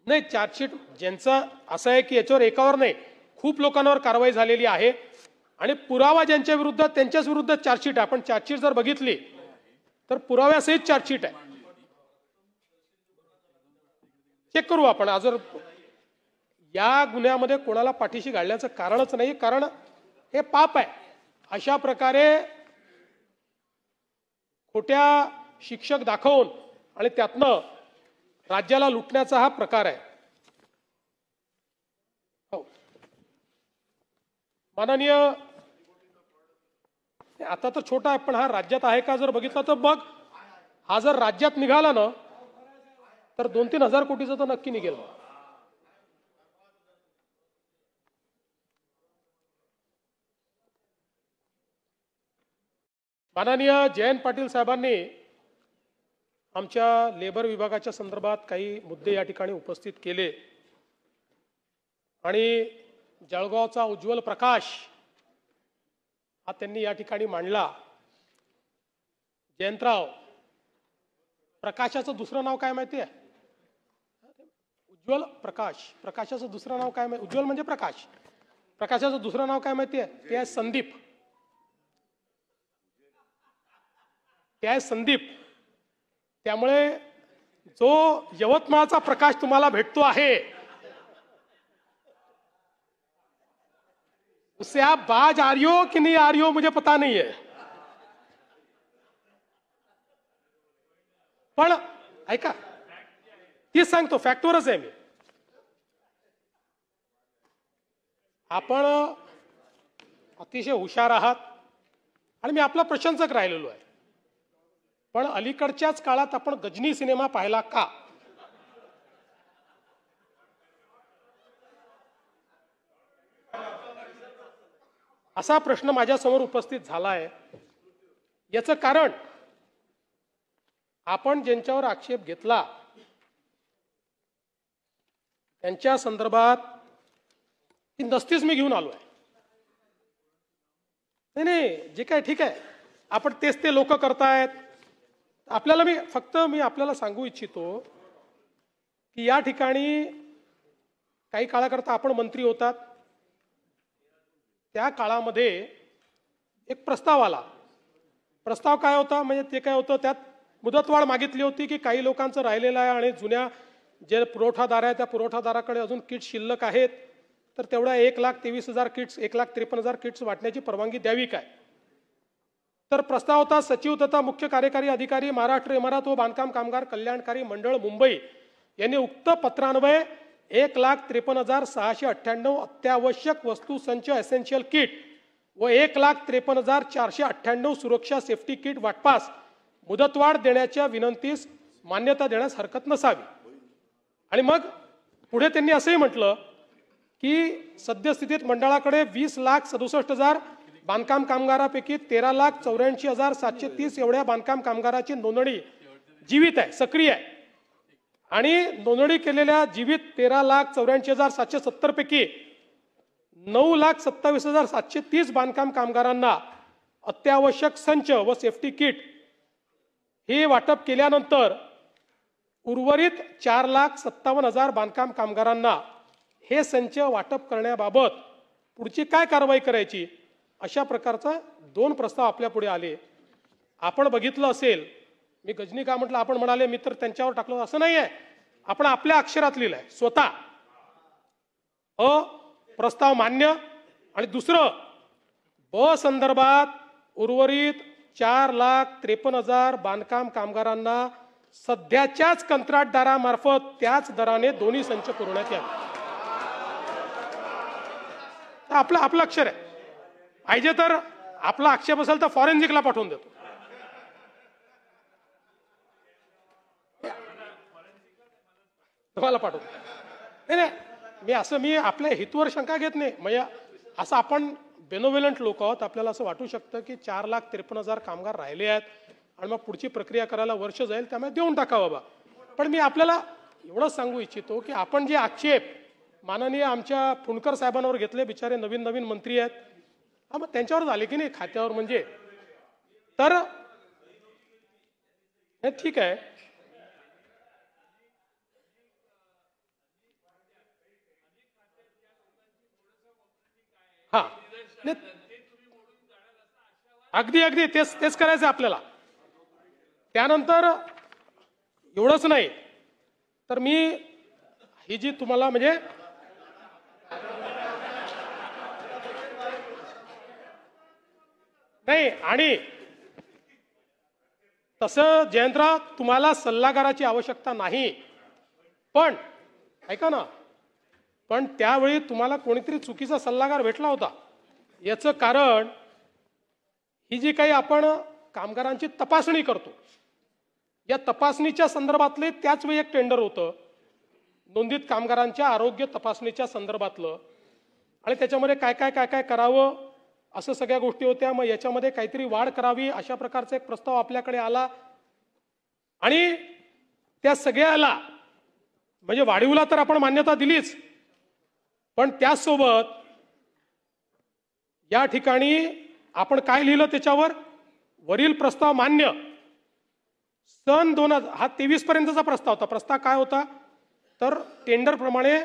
नाही, चार्जशीट ज्यांचा असं आहे की याच्यावर एकावर नाही खूप लोकांवर कारवाई झालेली आहे आणि पुरावा ज्यांच्या विरुद्ध त्यांच्याच विरुद्ध चार्जशीट आहे. आपण चार्जशीट जर बघितली तर पुराव्यासहित चार्जशीट आहे. चेक करू आपण. जर या गुन्ह्यामध्ये कोणाला पाठीशी घालण्याचं कारणच नाही, कारण हे पाप आहे. अशा प्रकारे खोट्या शिक्षक दाखवून आणि त्यातनं राज्याला लुटण्याचा हा प्रकार आहे. हो, माननीय आता तर छोटा आहे पण हा राज्यात आहे का जर बघितलं तर बघ, हा जर राज्यात निघाला ना तर 2-3 हजार कोटीचा तर नक्की निघेल. माननीय जयंत पाटील साहेबांनी आमच्या लेबर विभागाच्या संदर्भात काही मुद्दे या ठिकाणी उपस्थित केले आणि जळगावचा उज्ज्वल प्रकाश हा त्यांनी या ठिकाणी मांडला. जयंतराव, प्रकाशाचं दुसरं नाव काय माहिती आहे? उज्ज्वल प्रकाश. प्रकाशाचं दुसरं नाव काय माहिती? उज्ज्वल म्हणजे प्रकाश. प्रकाशाचं दुसरं नाव काय माहिती आहे? ते आहे संदीप. ते आहे संदीप. त्यामुळे जो यवतमाळचा प्रकाश तुम्हाला भेटतो आहे उससे आप बाज आ रही हो कि नहीं आ रही हो मुझे पता नहीं है. पण ऐका, तीच सांगतो, फॅक्टवरच आहे मी. आपण अतिशय हुशार आहात आणि मी आपला प्रशंसक राहिलेलो आहे. पण अलीकडच्याच काळात आपण गजनी सिनेमा पाहिला का? असा प्रश्न माझ्यासमोर उपस्थित झाला आहे. याचं कारण आपण ज्यांच्यावर आक्षेप घेतला त्यांच्या संदर्भात ती नसतीच मी घेऊन आलो आहे. नाही, जे काय ठीक आहे, आपण तेच ते लोक करतायत. आपल्याला मी आपल्याला सांगू इच्छितो की या ठिकाणी काही काळाकरता आपण मंत्री होतात. त्या काळामध्ये एक प्रस्ताव आला. प्रस्ताव काय होता, म्हणजे ते काय होतं, त्यात मुदतवाढ मागितली होती की काही लोकांचं राहिलेलं आहे आणि जुन्या जे पुरवठादार आहे त्या पुरवठादाराकडे अजून किट्स शिल्लक आहेत, तर तेवढ्या 1,23,000 किट्स 1,53,000 किट्स वाटण्याची परवानगी द्यावी काय. तर प्रस्ताव होता सचिव तथा मुख्य कार्यकारी अधिकारी महाराष्ट्र इमारत व बांधकाम कामगार कल्याणकारी मंडळ मुंबई यांनी उक्त पत्रान्वये 1,53,698 अत्यावश्यक वस्तू संच एसेन्शियल किट व 1,53,498 सुरक्षा सेफ्टी किट वाटपास मुदतवाढ देण्याच्या विनंतीस मान्यता देण्यास हरकत नसावी. आणि मग पुढे त्यांनी असंही म्हटलं की सद्यस्थितीत मंडळाकडे 20,67,000 बांधकाम कामगारापैकी 13,84,730 एवढ्या बांधकाम कामगाराची नोंदणी जीवित आहे, सक्रिय आहे. आणि नोंदणी केलेल्या जीवित 13,84,770 पैकी 9,27,730 बांधकाम कामगारांना अत्यावश्यक संच व सेफ्टी किट हे वाटप केल्यानंतर उर्वरित 4,57,000 बांधकाम कामगारांना हे संच वाटप करण्याबाबत पुढची काय कारवाई करायची, अशा प्रकारचा 2 प्रस्ताव आपल्या पुढे आले. आपण बघितलं असेल, मी गजनी का म्हटलं, आपण म्हणाले मी तर त्यांच्यावर टाकलो, असं नाही आहे. आपण आपल्या अक्षरात लिहिलंय स्वतः. प्रस्ताव मान्य. आणि दुसरं, ब संदर्भात उर्वरित 4,53,000 बांधकाम कामगारांना सध्याच्याच कंत्राटदारामार्फत त्याच दराने दोन्ही संच पुरवण्यात यावे. आपलं अक्षर आहे. पाहिजे तर आपला आक्षेप असेल तर फॉरेन्सिकला पाठवून देतो. तुम्हाला पाठवतो. नाही, मी आपल्या हितवर शंका घेत नाही. म्हणजे असं आपण बेनोव्हेलंट लोक आहोत, आपल्याला असं वाटू शकतं की 4,53,000 कामगार राहिले आहेत आणि मग पुढची प्रक्रिया करायला वर्ष जाईल, त्यामुळे देऊन टाका बाबा. पण मी आपल्याला एवढंच सांगू इच्छितो की आपण जे आक्षेप माननीय आमच्या फुंडकर साहेबांवर घेतले, बिचारे नवीन नवीन मंत्री आहेत, मग त्यांच्यावर झाले की नाही खात्यावर, म्हणजे तर हे ठीक आहे. हा, अगदी तेच करायचं आपल्याला. त्यानंतर एवढंच नाही तर मी ही जी तुम्हाला म्हणजे नाही, आणि तसं जयंतराव तुम्हाला सल्लागाराची आवश्यकता नाही, पण ऐका ना, पण त्यावेळी तुम्हाला कोणीतरी चुकीचा सल्लागार भेटला होता. याचं कारण ही जी काही आपण कामगारांची तपासणी करतो, या तपासणीच्या संदर्भातले त्याच वेळी एक टेंडर होतं नोंदित कामगारांच्या आरोग्य तपासणीच्या संदर्भातलं, आणि त्याच्यामध्ये काय काय काय काय करावं असं सगळ्या गोष्टी होत्या. मग याच्यामध्ये काहीतरी वाढ करावी अशा प्रकारचा एक प्रस्ताव आपल्याकडे आला आणि त्या सगळ्याला म्हणजे वाढीवला तर आपण मान्यता दिलीच, पण त्याचसोबत या ठिकाणी आपण काय लिहिलं त्याच्यावर, वरील प्रस्ताव मान्य. सन 2023 पर्यंतचा प्रस्ताव होता. प्रस्ताव काय होता तर टेंडर प्रमाणे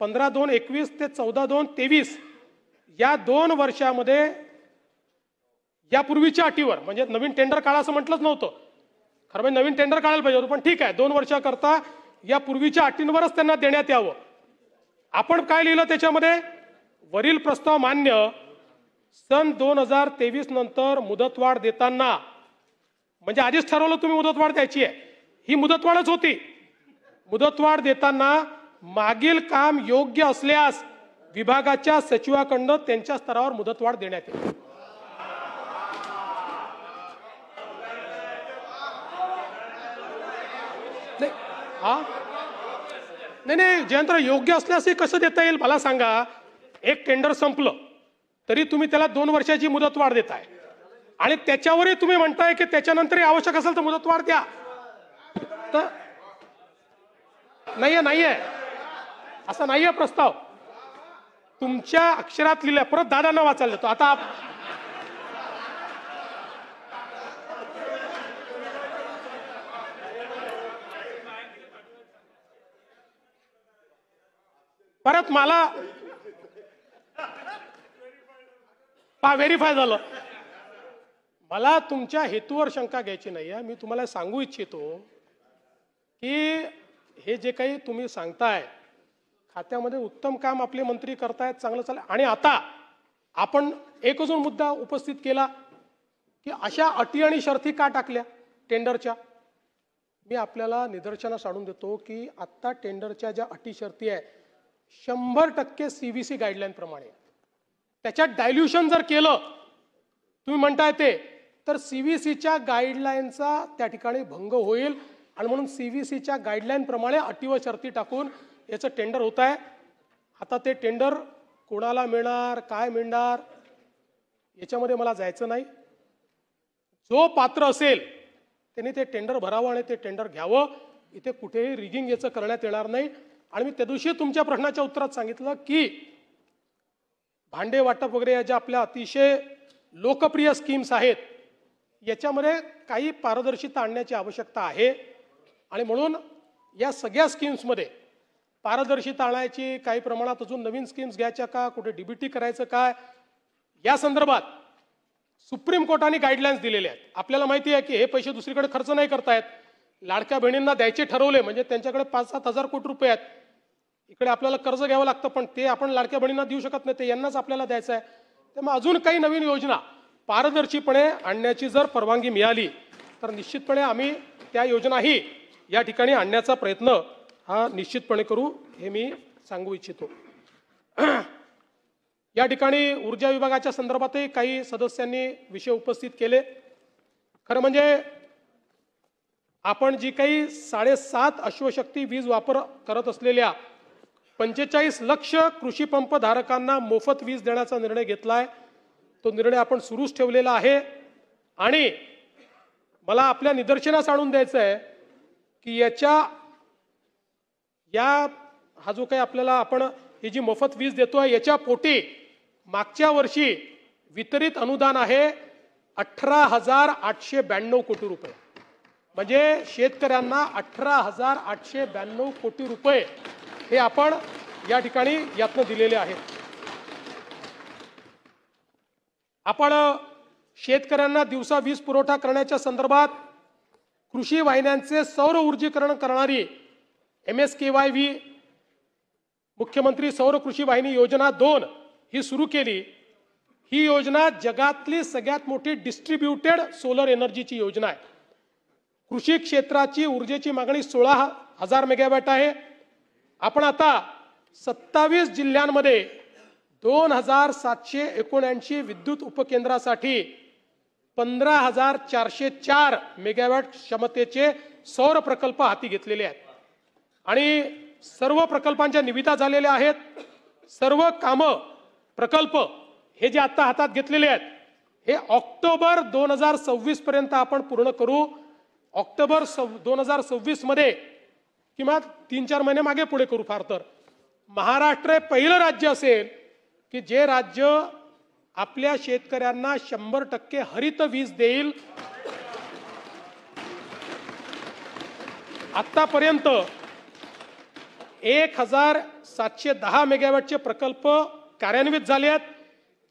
15/2/21 ते 14/2/23 या 2 वर्षामध्ये यापूर्वीच्या अटीवर, म्हणजे नवीन टेंडर काढा असं म्हटलंच नव्हतं, खरं म्हणजे नवीन टेंडर काढायला पाहिजे होतं, पण ठीक आहे 2 वर्षाकरता या पूर्वीच्या अटींवरच त्यांना देण्यात यावं. आपण काय लिहिलं त्याच्यामध्ये, वरील प्रस्ताव मान्य. सन 2023 नंतर मुदतवाढ देताना, म्हणजे आधीच ठरवलं तुम्ही मुदतवाढ द्यायची आहे, ही मुदतवाढच होती. मुदतवाढ देताना मागील काम योग्य असल्यास विभागाच्या सचिवाकडून त्यांच्या स्तरावर मुदतवाढ देण्यात येईल. नाही जयंतराव, योग्य असल्यास कसं देता येईल मला सांगा. एक टेंडर संपलं तरी तुम्ही त्याला 2 वर्षाची मुदतवाढ देताय आणि त्याच्यावरही तुम्ही म्हणताय की त्याच्यानंतरही आवश्यक असेल तर मुदतवाढ द्या. तर नाहीये असा नाहीये प्रस्ताव. तुमच्या अक्षरात लिहिलं. परत दादांना वाचायला देतो. आता परत मला व्हेरीफाय झालं. मला तुमच्या हेतूवर शंका घ्यायची नाही आहे. मी तुम्हाला सांगू इच्छितो की हे जे काही तुम्ही सांगताय खात्यामध्ये उत्तम काम आपले मंत्री करतायत, चांगलं चालेल. आणि आता आपण एक अजून मुद्दा उपस्थित केला की अशा अटी आणि शर्ती का टाकल्या टेंडरच्या. मी आपल्याला निदर्शनास आणून देतो की आत्ता टेंडरच्या ज्या अटी शर्ती आहे 100% CVC गाईडलाईन प्रमाणे. त्याच्यात डायल्युशन जर केलं तुम्ही म्हणताय ते, तर CVCच्या गाईडलाईनचा त्या ठिकाणी भंग होईल. आणि म्हणून CVCच्या गाईडलाईन प्रमाणे अटी व शर्ती टाकून याचं टेंडर होत आहे. आता ते टेंडर कोणाला मिळणार, काय मिळणार याच्यामध्ये मला जायचं नाही. जो पात्र असेल त्यांनी ते टेंडर भरावं आणि ते टेंडर घ्यावं. इथे कुठेही रिगिंग याचं करण्यात येणार नाही. आणि मी त्या दिवशी तुमच्या प्रश्नाच्या उत्तरात सांगितलं की भांडे वाटप वगैरे या ज्या आपल्या अतिशय लोकप्रिय स्कीम्स आहेत याच्यामध्ये काही पारदर्शिता आणण्याची आवश्यकता आहे. आणि म्हणून या सगळ्या स्कीम्समध्ये पारदर्शिता आणायची, काही प्रमाणात अजून नवीन स्कीम्स घ्यायच्या का, कुठे DBT करायचं काय, या संदर्भात सुप्रीम कोर्टाने गाईडलाईन्स दिलेले आहेत. आपल्याला माहिती आहे की हे पैसे दुसरीकडे खर्च नाही करतायत. लाडक्या बहिणींना द्यायचे ठरवले म्हणजे त्यांच्याकडे 5-7 हजार कोटी रुपये आहेत. इकडे आपल्याला कर्ज घ्यावं लागतं पण ते आपण लाडक्या बहिणींना देऊ शकत नाही, ते यांनाच आपल्याला द्यायचं आहे. त्यामुळे अजून काही नवीन योजना पारदर्शीपणे आणण्याची जर परवानगी मिळाली तर निश्चितपणे आम्ही त्या योजनाही या ठिकाणी आणण्याचा प्रयत्न हा निश्चितपणे करू, हे मी सांगू इच्छितो. या ठिकाणी ऊर्जा विभागाच्या संदर्भातही काही सदस्यांनी विषय उपस्थित केले. खरं म्हणजे आपण जी काही 7.5 अश्वशक्ती वीज वापर करत असलेल्या 45 लक्ष कृषी पंप धारकांना मोफत वीज देण्याचा निर्णय घेतलाय. तो निर्णय आपण सुरूच ठेवलेला आहे. आणि मला आपल्या निदर्शनास आणून द्यायचं आहे की हा जो काही आपल्याला आपण ही जी मोफत वीज देतोय याच्या पोटी मागच्या वर्षी वितरित अनुदान आहे 18,892 कोटी रुपये. म्हणजे शेतकऱ्यांना 18,892 कोटी रुपये हे आपण या ठिकाणी यातनं दिलेले आहेत. आपण शेतकऱ्यांना दिवसा वीज पुरवठा करण्याच्या संदर्भात कृषी वाहिन्यांचे सौर ऊर्जीकरण करणारी MSKYV मुख्यमंत्री सौर कृषी वाहिनी योजना 2 ही सुरू केली. ही योजना जगातली सगळ्यात मोठी डिस्ट्रीब्युटेड सोलर एनर्जीची योजना आहे. कृषी क्षेत्राची ऊर्जेची मागणी 16,000 मेगावॅट आहे. आपण आता 27 जिल्ह्यांमध्ये 2,779 विद्युत उपकेंद्रासाठी 15,404 मेगावॅट क्षमतेचे सौर प्रकल्प हाती घेतलेले आहेत. आणि सर्व प्रकल्पांच्या निविदा झालेल्या आहेत. सर्व कामं प्रकल्प हे जे आता हातात घेतलेले आहेत हे ऑक्टोबर 2026 पर्यंत आपण पूर्ण करू. ऑक्टोबर 2026 मध्ये किंवा 3-4 महिने मागे पुढे करू. फार तर महाराष्ट्र हे पहिलं राज्य असेल की जे राज्य आपल्या शेतकऱ्यांना 100% हरित वीज देईल. आतापर्यंत 1,710 मेगावॅटचे प्रकल्प कार्यान्वित झाले आहेत.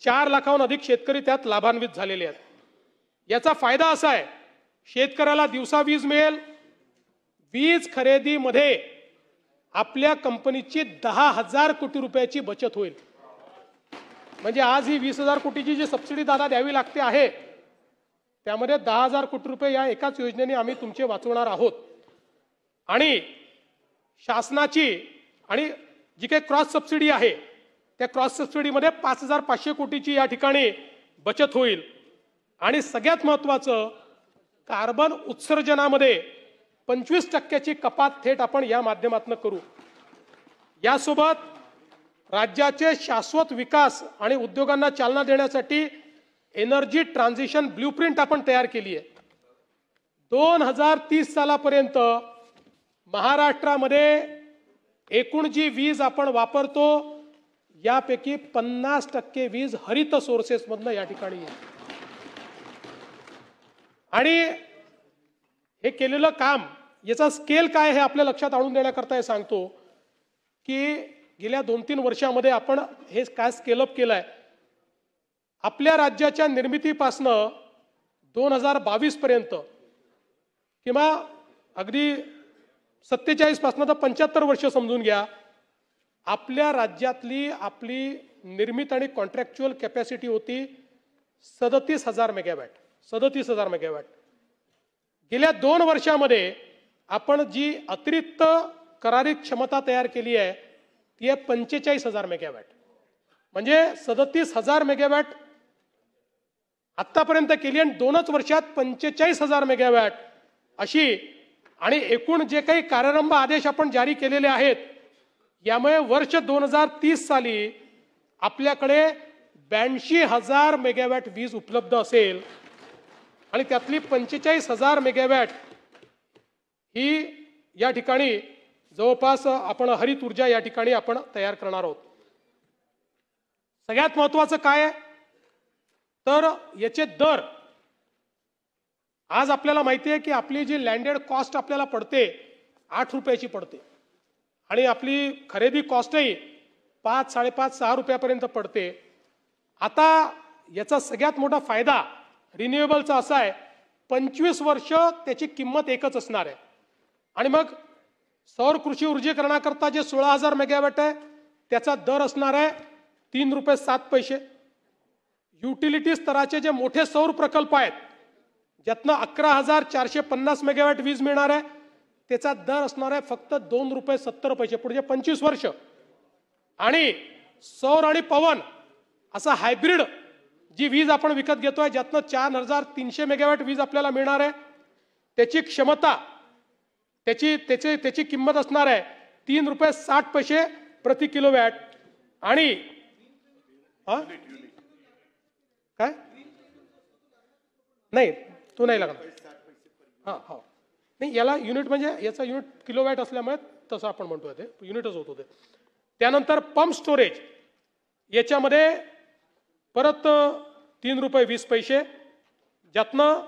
4 लाखाहून अधिक शेतकरी त्यात लाभान्वित झालेले आहेत. याचा फायदा असा आहे शेतकऱ्याला दिवसा वीज मिळेल. वीज खरेदीमध्ये आपल्या कंपनीची 10,000 कोटी रुपयाची बचत होईल. म्हणजे आज ही 20,000 कोटीची जी सबसिडी दादा द्यावी लागते आहे त्यामध्ये 10,000 कोटी रुपये या एकाच योजनेने आम्ही तुमचे वाचवणार आहोत. आणि शासनाची आणि जी काही क्रॉस सबसिडी आहे त्या क्रॉस सबसिडीमध्ये 5,500 कोटीची या ठिकाणी बचत होईल. आणि सगळ्यात महत्त्वाचं कार्बन उत्सर्जनामध्ये 25% कपात थेट आपण या माध्यमातून करू. यासोबत राज्याचे शाश्वत विकास आणि उद्योगांना चालना देण्यासाठी एनर्जी ट्रान्झिशन ब्ल्यूप्रिंट आपण तयार केली आहे. 2030 सालापर्यंत महाराष्ट्रामध्ये एकूण जी वीज आपण वापरतो यापैकी 50% वीज हरित सोर्सेसमधनं या ठिकाणी येते. आणि हे केलेलं काम याचा स्केल काय हे आपल्या लक्षात आणून देण्याकरता हे सांगतो की गेल्या 2-3 वर्षामध्ये आपण हे काय स्केल अप केलंय. आपल्या राज्याच्या निर्मितीपासनं 2022 पर्यंत किंवा अगदी 47 पासून तर 75 वर्ष समजून घ्या, आपल्या राज्यातली आपली निर्मित आणि कॉन्ट्रॅक्च्युअल कॅपॅसिटी होती 37,000 मेगावॅट. 37,000 मेगावॅट. गेल्या 2 वर्षामध्ये आपण जी अतिरिक्त करारी क्षमता तयार केली आहे ती आहे 45,000 मेगावॅट. म्हणजे 37,000 मेगावॅट आतापर्यंत केली आणि 2च वर्षात 45,000 मेगावॅट अशी. आणि एकूण जे काही कार्यारंभ आदेश आपण जारी केलेले आहेत यामुळे वर्ष 2030 साली आपल्याकडे 82,000 मेगावॅट वीज उपलब्ध असेल आणि त्यातली 45,000 मेगावॅट ही या ठिकाणी जवळपास आपण हरित ऊर्जा या ठिकाणी आपण तयार करणार आहोत. सगळ्यात महत्त्वाचं काय आहे तर याचे दर. आज आपल्याला माहिती आहे की आपली जी लँडेड कॉस्ट आपल्याला पडते 8 रुपयाची पडते आणि आपली खरेदी कॉस्टही 5, 5.5, 6 रुपयापर्यंत पडते. आता याचा सगळ्यात मोठा फायदा रिन्युएबलचा असा आहे 25 वर्ष त्याची किंमत एकच असणार आहे. आणि मग सौर कृषी ऊर्जीकरणाकरता जे 16,000 मेगावॅट आहे त्याचा दर असणार आहे 3 रुपये 7 पैसे. युटिलिटी स्तराचे जे मोठे सौर प्रकल्प आहेत ज्यातनं 11,450 मेगावॅट वीज मिळणार आहे त्याचा दर असणार आहे फक्त 2 रुपये 70 पैसे पुढचे 25 वर्ष. आणि सौर आणि पवन असा हायब्रिड जी वीज आपण विकत घेतोय ज्यातनं 4,300 मेगावॅट वीज आपल्याला मिळणार आहे त्याची क्षमता त्याची किंमत असणार आहे 3 रुपये 60 पैसे प्रति किलोवॅट. आणि काय नाही तो नाही लागणार. हा नाही याला युनिट म्हणजे याचा युनिट किलोवॅट असल्यामुळे तसं आपण म्हणतोय ते युनिटच होत होते. त्यानंतर पंप स्टोरेज याच्यामध्ये परत 3 रुपये 20 पैसे ज्यातनं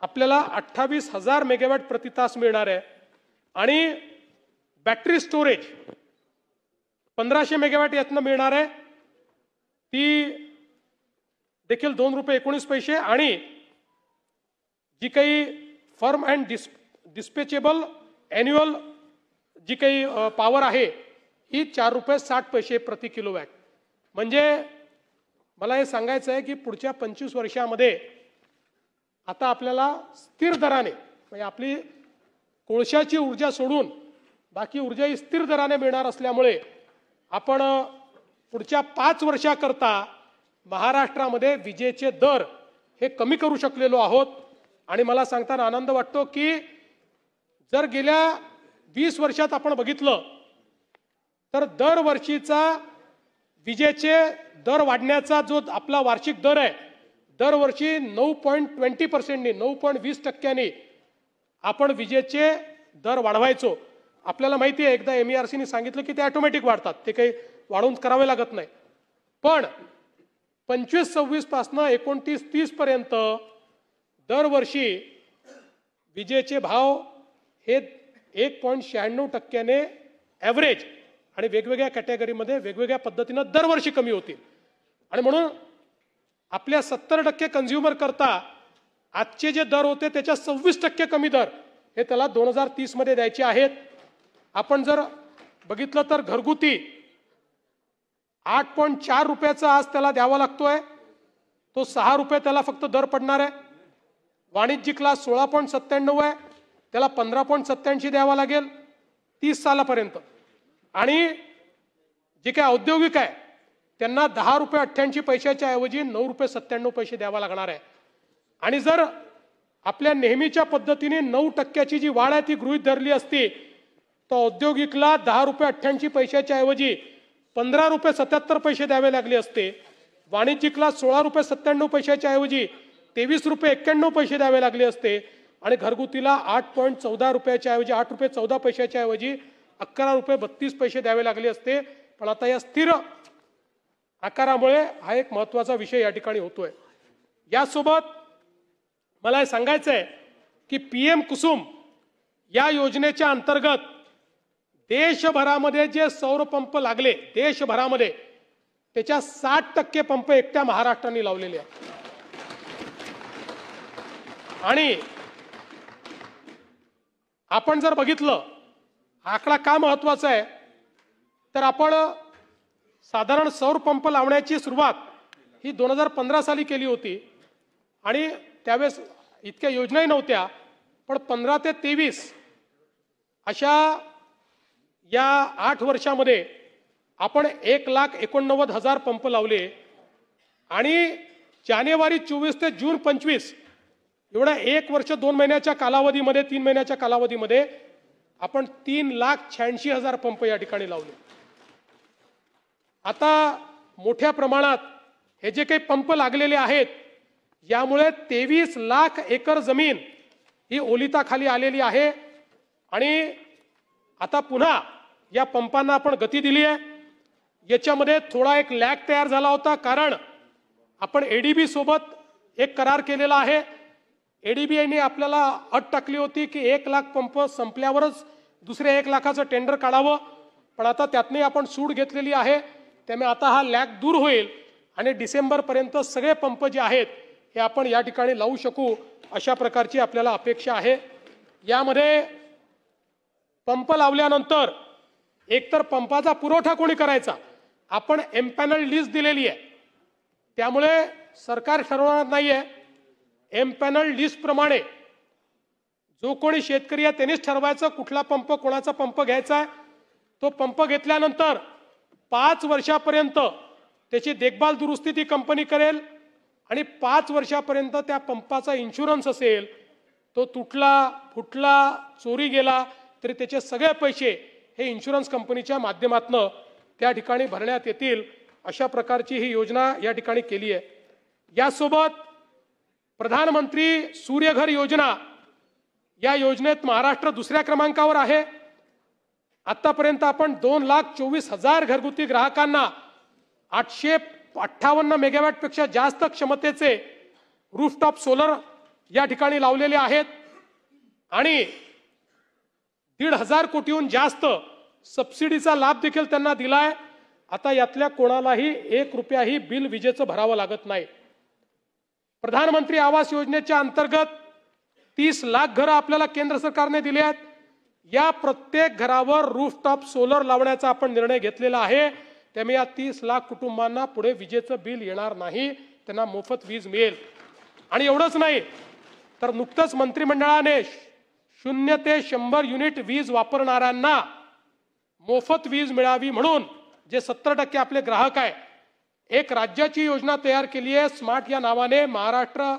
आपल्याला 28,000 मेगावॅट प्रति तास मिळणार आहे. आणि बॅटरी स्टोरेज 1,500 मेगावॅट यातनं मिळणार आहे ती देखील 2 रुपये 19 पैसे. आणि जी काही फर्म अँड डिस्पॅचेबल ॲन्युअल जी काही पॉवर आहे ही 4 रुपये 60 पैसे प्रति किलोवॅट. म्हणजे मला हे सांगायचं आहे की पुढच्या 25 वर्षामध्ये आता आपल्याला स्थिर दराने म्हणजे आपली कोळशाची ऊर्जा सोडून बाकी ऊर्जा ही स्थिर दराने मिळणार असल्यामुळे आपण पुढच्या 5 वर्षाकरता महाराष्ट्रामध्ये विजेचे दर हे कमी करू शकलेलो आहोत. आणि मला सांगताना आनंद वाटतो की जर गेल्या 20 वर्षात आपण बघितलं तर दरवर्षीचा विजेचे दर वाढण्याचा जो आपला वार्षिक दर आहे दरवर्षी 9.20%नी 9.20% आपण विजेचे दर वाढवायचो. आपल्याला माहिती आहे एकदा MERCने सांगितलं की ते ऑटोमॅटिक वाढतात ते काही वाढवून करावे लागत नाही. पण 25-26 पासून 29-30 पर्यंत दरवर्षी विजेचे भाव हे 1.96% ॲव्हरेज आणि वेगवेगळ्या कॅटेगरीमध्ये वेगवेगळ्या पद्धतीनं दरवर्षी कमी होतील. आणि म्हणून आपल्या 70% कन्झ्युमर करता आजचे जे दर होते त्याच्या 26% कमी दर हे त्याला 2030 मध्ये द्यायचे आहेत. आपण जर बघितलं तर घरगुती 8.4 रुपयाचा आज त्याला द्यावा लागतोय तो 6 रुपये त्याला फक्त दर पडणार आहे. वाणिज्यिकला 16.97 आहे त्याला 15.87 द्यावा लागेल 30 सालापर्यंत. आणि जे काही औद्योगिक आहे त्यांना 10 रुपये 88 पैशाच्या ऐवजी 9 रुपये 97 पैसे द्यावा लागणार आहे. आणि जर आपल्या नेहमीच्या पद्धतीने 9% जी वाढ आहे ती गृहीत धरली असती तर औद्योगिकला 10 रुपये 88 पैशाच्या ऐवजी 15 रुपये 77 पैसे द्यावे लागले असते. वाणिज्यिकला 16 रुपये 97 पैशाच्या ऐवजी 23 रुपये 91 पैसे द्यावे लागले असते. आणि घरगुतीला 8.14 रुपयाच्या ऐवजी 8 रुपये 14 पैशाच्या ऐवजी 11.32 रुपये द्यावे लागले असते, पण आता या स्थिर आकारामुळे हा एक महत्त्वाचा विषय या ठिकाणी होतोय। यासोबत मला हे सांगायचं आहे की PM कुसुम या योजनेच्या अंतर्गत देशभरामध्ये जे सौर पंप लागले, देशभरामध्ये त्याच्या 60% पंप एकट्या महाराष्ट्राने लावलेले आहेत। आणि आपण जर बघितलं आकडा का महत्त्वाचा आहे, तर आपण साधारण सौर पंप लावण्याची सुरुवात ही 2015 साली केली होती आणि त्यावेळेस इतक्या योजनाही नव्हत्या, पण 15 ते 23 अशा या 8 वर्षामध्ये आपण 1,89,000 पंप लावले आणि जानेवारी 24 ते जून 25 एवढ्या 1 वर्ष 2 महिन्याच्या कालावधीमध्ये 3 महिन्याच्या कालावधीमध्ये आपण 3,86,000 पंप या ठिकाणी लावले। आता मोठ्या प्रमाणात हे जे काही पंप लागलेले आहेत यामुळे 23 लाख एकर जमीन ही ओलिताखाली आलेली आहे आणि आता पुन्हा या पंपांना आपण गती दिली आहे। याच्यामध्ये थोडा एक लॅग तयार झाला होता, कारण आपण ADB सोबत एक करार केलेला आहे। ADB ने आपल्याला अट टाकली होती की 1 लाख पंप संपल्यावरच दुसऱ्या 1 लाखाचं टेंडर काढावं, पण आता त्यातने आपण सूट घेतलेली आहे, त्यामुळे आता हा लॅग दूर होईल आणि डिसेंबरपर्यंत सगळे पंप जे आहेत हे आपण या ठिकाणी लावू शकू, अशा प्रकारची आपल्याला अपेक्षा आहे। यामध्ये पंप लावल्यानंतर एकतर पंपाचा पुरवठा कोणी करायचा, आपण एम्पॅनल लिस्ट दिलेली आहे, त्यामुळे सरकार ठरवणार नाहीये। एम्पॅनल लिस्ट प्रमाणे जो कोणी शेतकरी आहे त्यांनीच ठरवायचं कुठला पंप कोणाचा पंप घ्यायचा आहे। तो पंप घेतल्यानंतर 5 वर्षापर्यंत त्याची देखभाल दुरुस्ती ती कंपनी करेल आणि 5 वर्षापर्यंत त्या पंपाचा इन्शुरन्स असेल, तो तुटला फुटला चोरी गेला तरी त्याचे सगळे पैसे हे इन्शुरन्स कंपनीच्या माध्यमातून त्या ठिकाणी भरण्यात येतील, अशा प्रकारची ही योजना या ठिकाणी केली आहे। यासोबत प्रधानमंत्री सूर्यघर योजना या योजनेत महाराष्ट्र दुसऱ्या क्रमांकावर आहे। आतापर्यंत आपण 2,24,000 घरगुती ग्राहकांना 858 मेगावॅट पेक्षा जास्त क्षमतेचे रूफटॉप सोलर या ठिकाणी लावलेले आहेत आणि 1,500 कोटीहून जास्त सबसिडीचा लाभ देखील त्यांना दिलाय। आता यातल्या कोणालाही 1 रुपयाही बिल विजेचं भरावं लागत नाही। प्रधानमंत्री आवास योजनेच्या अंतर्गत 30 लाख घरं आपल्याला केंद्र सरकारने दिली आहेत। या प्रत्येक घरावर रूफटॉप सोलर लावण्याचा आपण निर्णय घेतलेला आहे, त्यामुळे या 30 लाख कुटुंबांना पुढे विजेचं बिल येणार नाही, त्यांना मोफत वीज मिळेल। आणि एवढंच नाही तर नुकतंच मंत्रिमंडळाने 0 ते 100 युनिट वीज वापरणाऱ्यांना मोफत वीज मिळावी म्हणून जे 70% आपले ग्राहक आहे, एक राज्याची योजना तयार केली आहे स्मार्ट या नावाने, महाराष्ट्र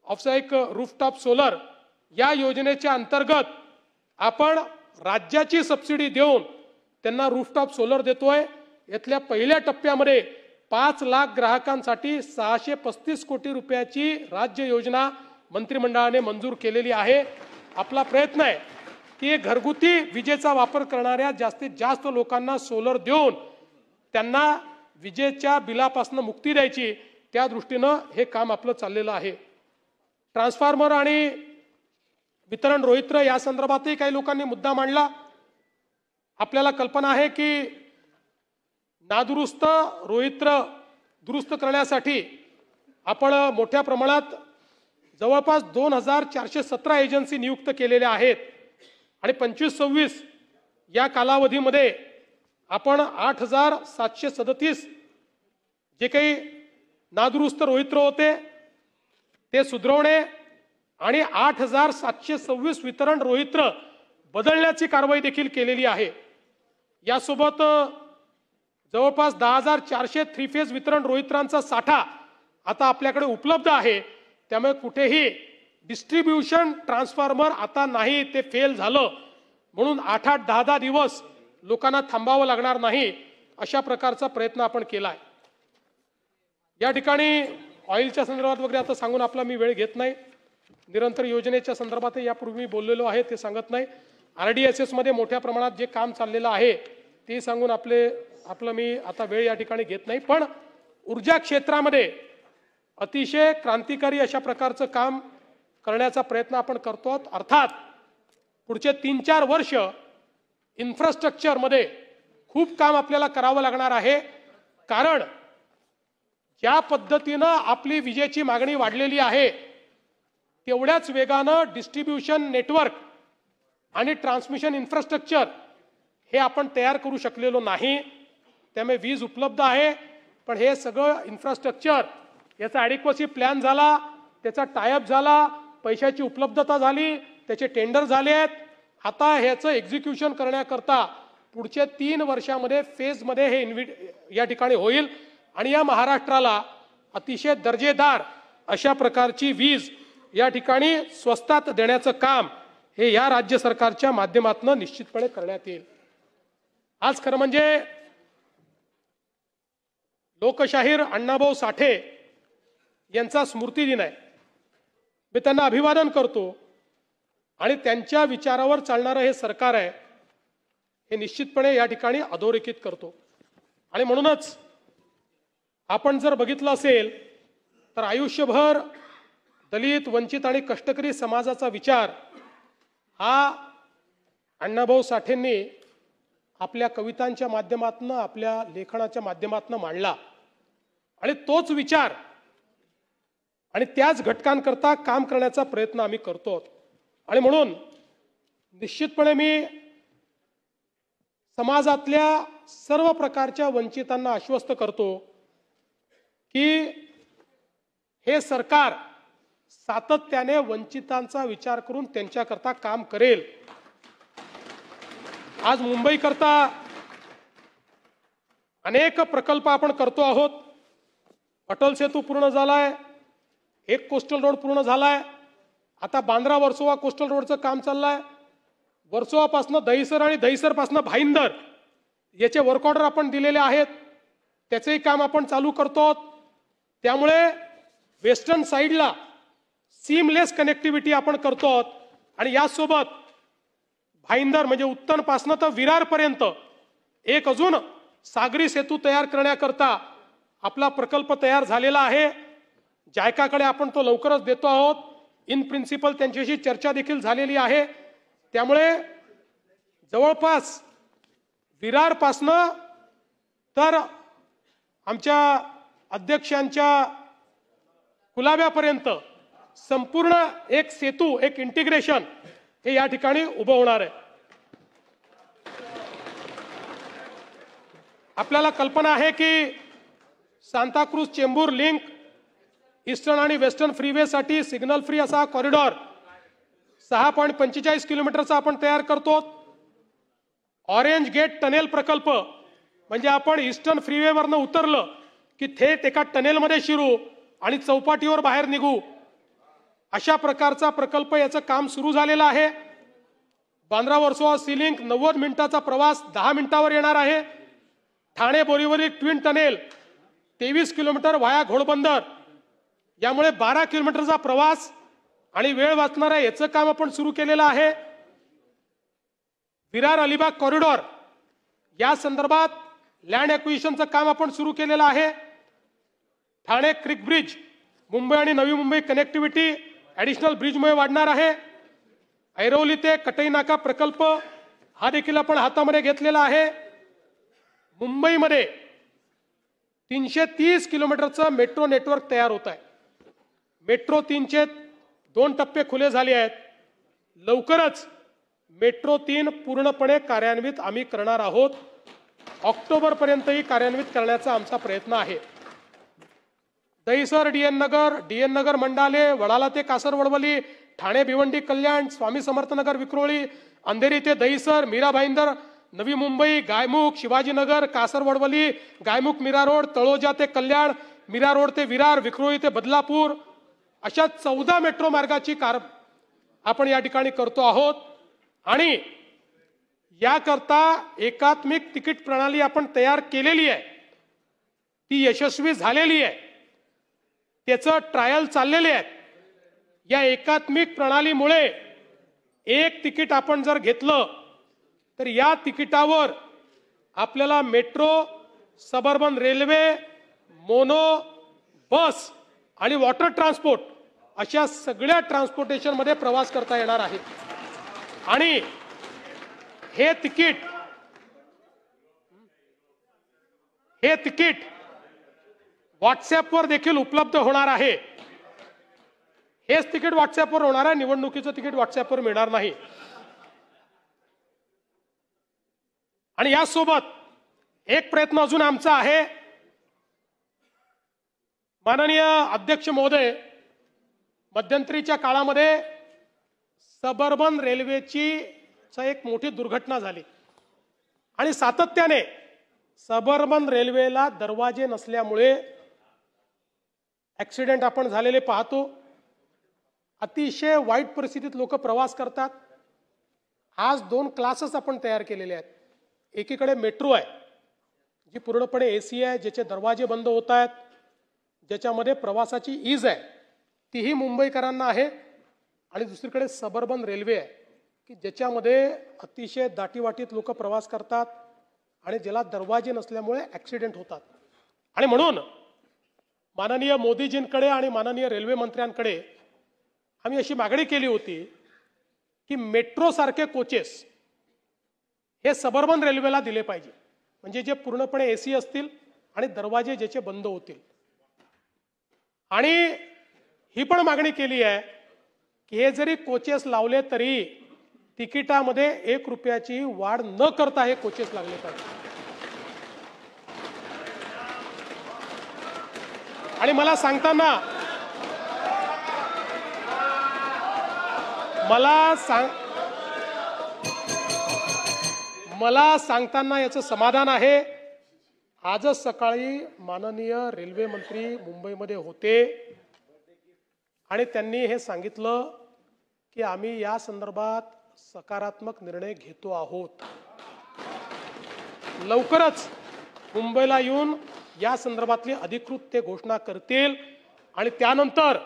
ऑफसाईक रूफटॉप सोलर। या योजनेच्या अंतर्गत आपण राज्याची सबसिडी देऊन त्यांना रूफटॉप सोलर देतोय। यातल्या पहिल्या टप्प्यामध्ये 5 लाख ग्राहकांसाठी 635 कोटी रुपयाची राज्य योजना मंत्रिमंडळाने मंजूर केलेली आहे। आपला प्रयत्न आहे की घरगुती विजेचा वापर करणाऱ्या जास्तीत जास्त लोकांना सोलर देऊन त्यांना विजेच्या बिलापासून मुक्ती द्यायची, त्या दृष्टीनं हे काम आपलं चाललेलं आहे। ट्रान्सफॉर्मर आणि वितरण रोहित्र या संदर्भातही काही लोकांनी मुद्दा मांडला। आपल्याला कल्पना आहे की नादुरुस्त रोहित्र दुरुस्त करण्यासाठी आपण मोठ्या प्रमाणात जवळपास 2,417 एजन्सी नियुक्त केलेल्या आहेत आणि 25-26 या कालावधीमध्ये आपण 8,737 जे काही नादुरुस्त रोहित्र होते ते सुधारवणे आणि 8,726 वितरण रोहित्र बदलण्याची कारवाई देखील केलेली आहे। यासोबत जवळपास 10,400 थ्री फेज वितरण रोहित्रांचा साठा आता आपल्याकडे उपलब्ध आहे, त्यामुळे कुठेही डिस्ट्रीब्यूशन ट्रान्सफॉर्मर आता नाही, ते फेल झालं म्हणून 8-8, 10-10 दिवस लोकांना थांबावं लागणार नाही, अशा प्रकारचा प्रयत्न आपण केलाय। या ठिकाणी ऑइलच्या संदर्भात वगैरे आता सांगून आपला मी वेळ घेत नाही, निरंतर योजनेच्या संदर्भात यापूर्वी मी बोललेलो आहे ते सांगत नाही। RDSS मध्ये मोठ्या प्रमाणात जे काम चाललेलं आहे ते सांगून आपलं मी आता वेळ या ठिकाणी घेत नाही, पण ऊर्जा क्षेत्रामध्ये अतिशय क्रांतिकारी अशा प्रकारचं काम करण्याचा प्रयत्न आपण करतो. अर्थात पुढचे 3-4 वर्ष इन्फ्रास्ट्रक्चरमध्ये खूप काम आपल्याला करावं लागणार आहे, कारण ज्या पद्धतीनं आपली विजेची मागणी वाढलेली आहे तेवढ्याच वेगानं डिस्ट्रीब्युशन नेटवर्क आणि ट्रान्समिशन इन्फ्रास्ट्रक्चर हे आपण तयार करू शकलेलो नाही. त्यामुळे वीज उपलब्ध आहे, पण हे सगळं इन्फ्रास्ट्रक्चर याचा ॲडिक्वसी प्लॅन झाला, त्याचा टायअप झाला, पैशाची उपलब्धता झाली, त्याचे टेंडर झाले आहेत. आता ह्याचं एक्झिक्युशन करण्याकरता पुढच्या 3 वर्षामध्ये फेजमध्ये हे या ठिकाणी होईल आणि या महाराष्ट्राला अतिशय दर्जेदार अशा प्रकारची वीज या ठिकाणी स्वस्तात देण्याचं काम हे या राज्य सरकारच्या माध्यमातून निश्चितपणे करण्यात येईल. आज खरं म्हणजे लोकशाहीर अण्णाभाऊ साठे यांचा स्मृती दिन आहे. मी त्यांना अभिवादन करतो आणि त्यांच्या विचारावर चालणारं हे सरकार आहे हे निश्चितपणे या ठिकाणी अधोरेखित करतो. आणि म्हणूनच आपण जर बघितलं असेल तर आयुष्यभर दलित, वंचित आणि कष्टकरी समाजाचा विचार हा अण्णाभाऊ साठेंनी आपल्या कवितांच्या माध्यमातून, आपल्या लेखनाच्या माध्यमातून मांडला आणि तोच विचार आणि त्याच घटकांकरता काम करण्याचा प्रयत्न आम्ही करतो. आणि म्हणून निश्चितपणे मी समाजातल्या सर्व प्रकारच्या वंचितांना आश्वस्त करतो की हे सरकार सातत्याने वंचितांचा विचार करून त्यांच्याकरता काम करेल. आज मुंबईकरता अनेक प्रकल्प आपण करतो आहोत. अटल सेतू पूर्ण झालाय, एक कोस्टल रोड पूर्ण झालाय, आता बांद्रा वर्सोवा कोस्टल रोडचं काम चाललंय. वर्सोवापासनं दहिसर आणि दहिसरपासनं भाईंदर याचे वर्क ऑर्डर आपण दिलेले आहेत, त्याचेही काम आपण चालू करतो. त्यामुळे वेस्टर्न साईडला सीमलेस कनेक्टिव्हिटी आपण करतो आणि यासोबत भाईंदर म्हणजे उत्तरपासनं तर विरारपर्यंत एक अजून सागरी सेतू तयार करण्याकरता आपला प्रकल्प तयार झालेला आहे. जायकाकडे आपण तो लवकरच देतो आहोत. इन प्रिन्सिपल त्यांच्याशी चर्चा देखील झालेली आहे. त्यामुळे जवळपास विरारपासनं तर आमच्या अध्यक्षांच्या कुलाब्यापर्यंत संपूर्ण एक सेतू, एक इंटिग्रेशन हे या ठिकाणी उभं होणार आहे. आपल्याला कल्पना आहे की सांताक्रूज चेंबूर लिंक ईस्टर्न आणि वेस्टर्न फ्रीवेसाठी सिग्नल फ्री असा कॉरिडॉर 6.45 किलोमीटरचा आपण तयार करतो. ऑरेंज गेट टनेल प्रकल्प म्हणजे आपण ईस्टर्न फ्रीवेवरनं उतरलं की थेट एका टनेलमध्ये शिरू आणि चौपाटीवर बाहेर निघू, अशा प्रकारचा प्रकल्प याचं काम सुरू झालेलं आहे. बांद्रा वर्सोवा सी लिंक 90 मिनिटाचा प्रवास 10 मिनिटावर येणार आहे. Thane Borivali twin tunnel 23 kilometre via Ghodbunder, यामुळे 12 किलोमीटरचा प्रवास आणि वेळ वाचणार आहे, याचं काम आपण सुरू केलेलं आहे. विरार अलिबाग कॉरिडॉर या संदर्भात लँड ॲक्विजिशनचं काम आपण सुरू केलेलं आहे. ठाणे क्रिक ब्रिज मुंबई आणि नवी मुंबई कनेक्टिव्हिटी ॲडिशनल ब्रिजमुळे वाढणार आहे. ऐरोली ते कटई नाका प्रकल्प हा देखील आपण हातामध्ये घेतलेला आहे. मुंबईमध्ये 330 किलोमीटरचं मेट्रो नेटवर्क तयार होत आहे. मेट्रो 3चे 2 टप्पे खुले झाले आहेत. लवकरच मेट्रो 3 पूर्णपणे कार्यान्वित आम्ही करणार आहोत. ऑक्टोबरपर्यंतही कार्यान्वित करण्याचा आमचा प्रयत्न आहे. दहिसर डीएन नगर मंडाले, वडाला ते कासरवडवली, ठाणे भिवंडी कल्याण, स्वामी समर्थनगर विक्रोळी, अंधेरी ते दहिसर, मीरा भाईंदर, नवी मुंबई, गायमुख, शिवाजीनगर, कासरवडवली, गायमुख मीरा रोड, तळोजा ते कल्याण, मीरा रोड ते विरार, विक्रोळी ते बदलापूर, अशा 14 मेट्रो मार्गाची आपण या ठिकाणी करतो आहोत. आणि याकरता एकात्मिक तिकीट प्रणाली आपण तयार केलेली आहे, ती यशस्वी झालेली आहे, त्याचं ट्रायल चाललेले आहेत. या एकात्मिक प्रणालीमुळे एक तिकीट आपण जर घेतलं तर या तिकिटावर आपल्याला मेट्रो, सबअर्बन रेल्वे, मोनो, बस आणि वॉटर ट्रान्सपोर्ट अशा सगळ्या ट्रान्सपोर्टेशन मध्ये प्रवास करता येणार आहे. आणि हे तिकीट व्हॉट्सअपवर देखील उपलब्ध होणार आहे. हेच तिकीट व्हॉट्सअपवर होणार आहे, निवडणुकीचं तिकीट व्हॉट्सअपवर मिळणार नाही. आणि यासोबत एक प्रयत्न अजून आमचा आहे. माननीय अध्यक्ष महोदय, मध्यंतरीच्या काळामध्ये सबअर्बन रेल्वेची एक मोठी दुर्घटना झाली आणि सातत्याने सबअर्बन रेल्वेला दरवाजे नसल्यामुळे ऍक्सिडेंट आपण झालेले पाहतो. अतिशय वाईट परिस्थितीत लोक प्रवास करतात. आज 2 क्लासेस आपण तयार केलेले आहेत. एकीकडे मेट्रो आहे जी पूर्णपणे एसी आहे, ज्याचे दरवाजे बंद होत आहेत, ज्याच्यामध्ये प्रवासाची ईज आहे, तीही मुंबईकरांना आहे. आणि दुसरीकडे सबअर्बन रेल्वे आहे की ज्याच्यामध्ये अतिशय दाटीवाटीत लोक प्रवास करतात आणि ज्याला दरवाजे नसल्यामुळे ॲक्सिडेंट होतात. आणि म्हणून माननीय मोदीजींकडे आणि माननीय रेल्वे मंत्र्यांकडे आम्ही अशी मागणी केली होती की मेट्रो सारखे कोचेस हे सबअर्बन रेल्वेला दिले पाहिजे, म्हणजे जे पूर्णपणे एसी असतील आणि दरवाजे ज्याचे बंद होतील. आणि ही पण मागणी केली आहे की हे जरी कोचेस लावले तरी तिकिटामध्ये 1 रुपयाची वाढ न करता हे कोचेस लागले पाहिजे. आणि मला सांगताना याचं समाधान आहे. आजच सकाळी माननीय रेल्वे मंत्री मुंबईमध्ये होते आणि त्यांनी हे सांगितलं की आम्ही या संदर्भात सकारात्मक निर्णय घेतो आहोत. लवकरच मुंबईला येऊन या संदर्भातली अधिकृत ते घोषणा करतील आणि त्यानंतर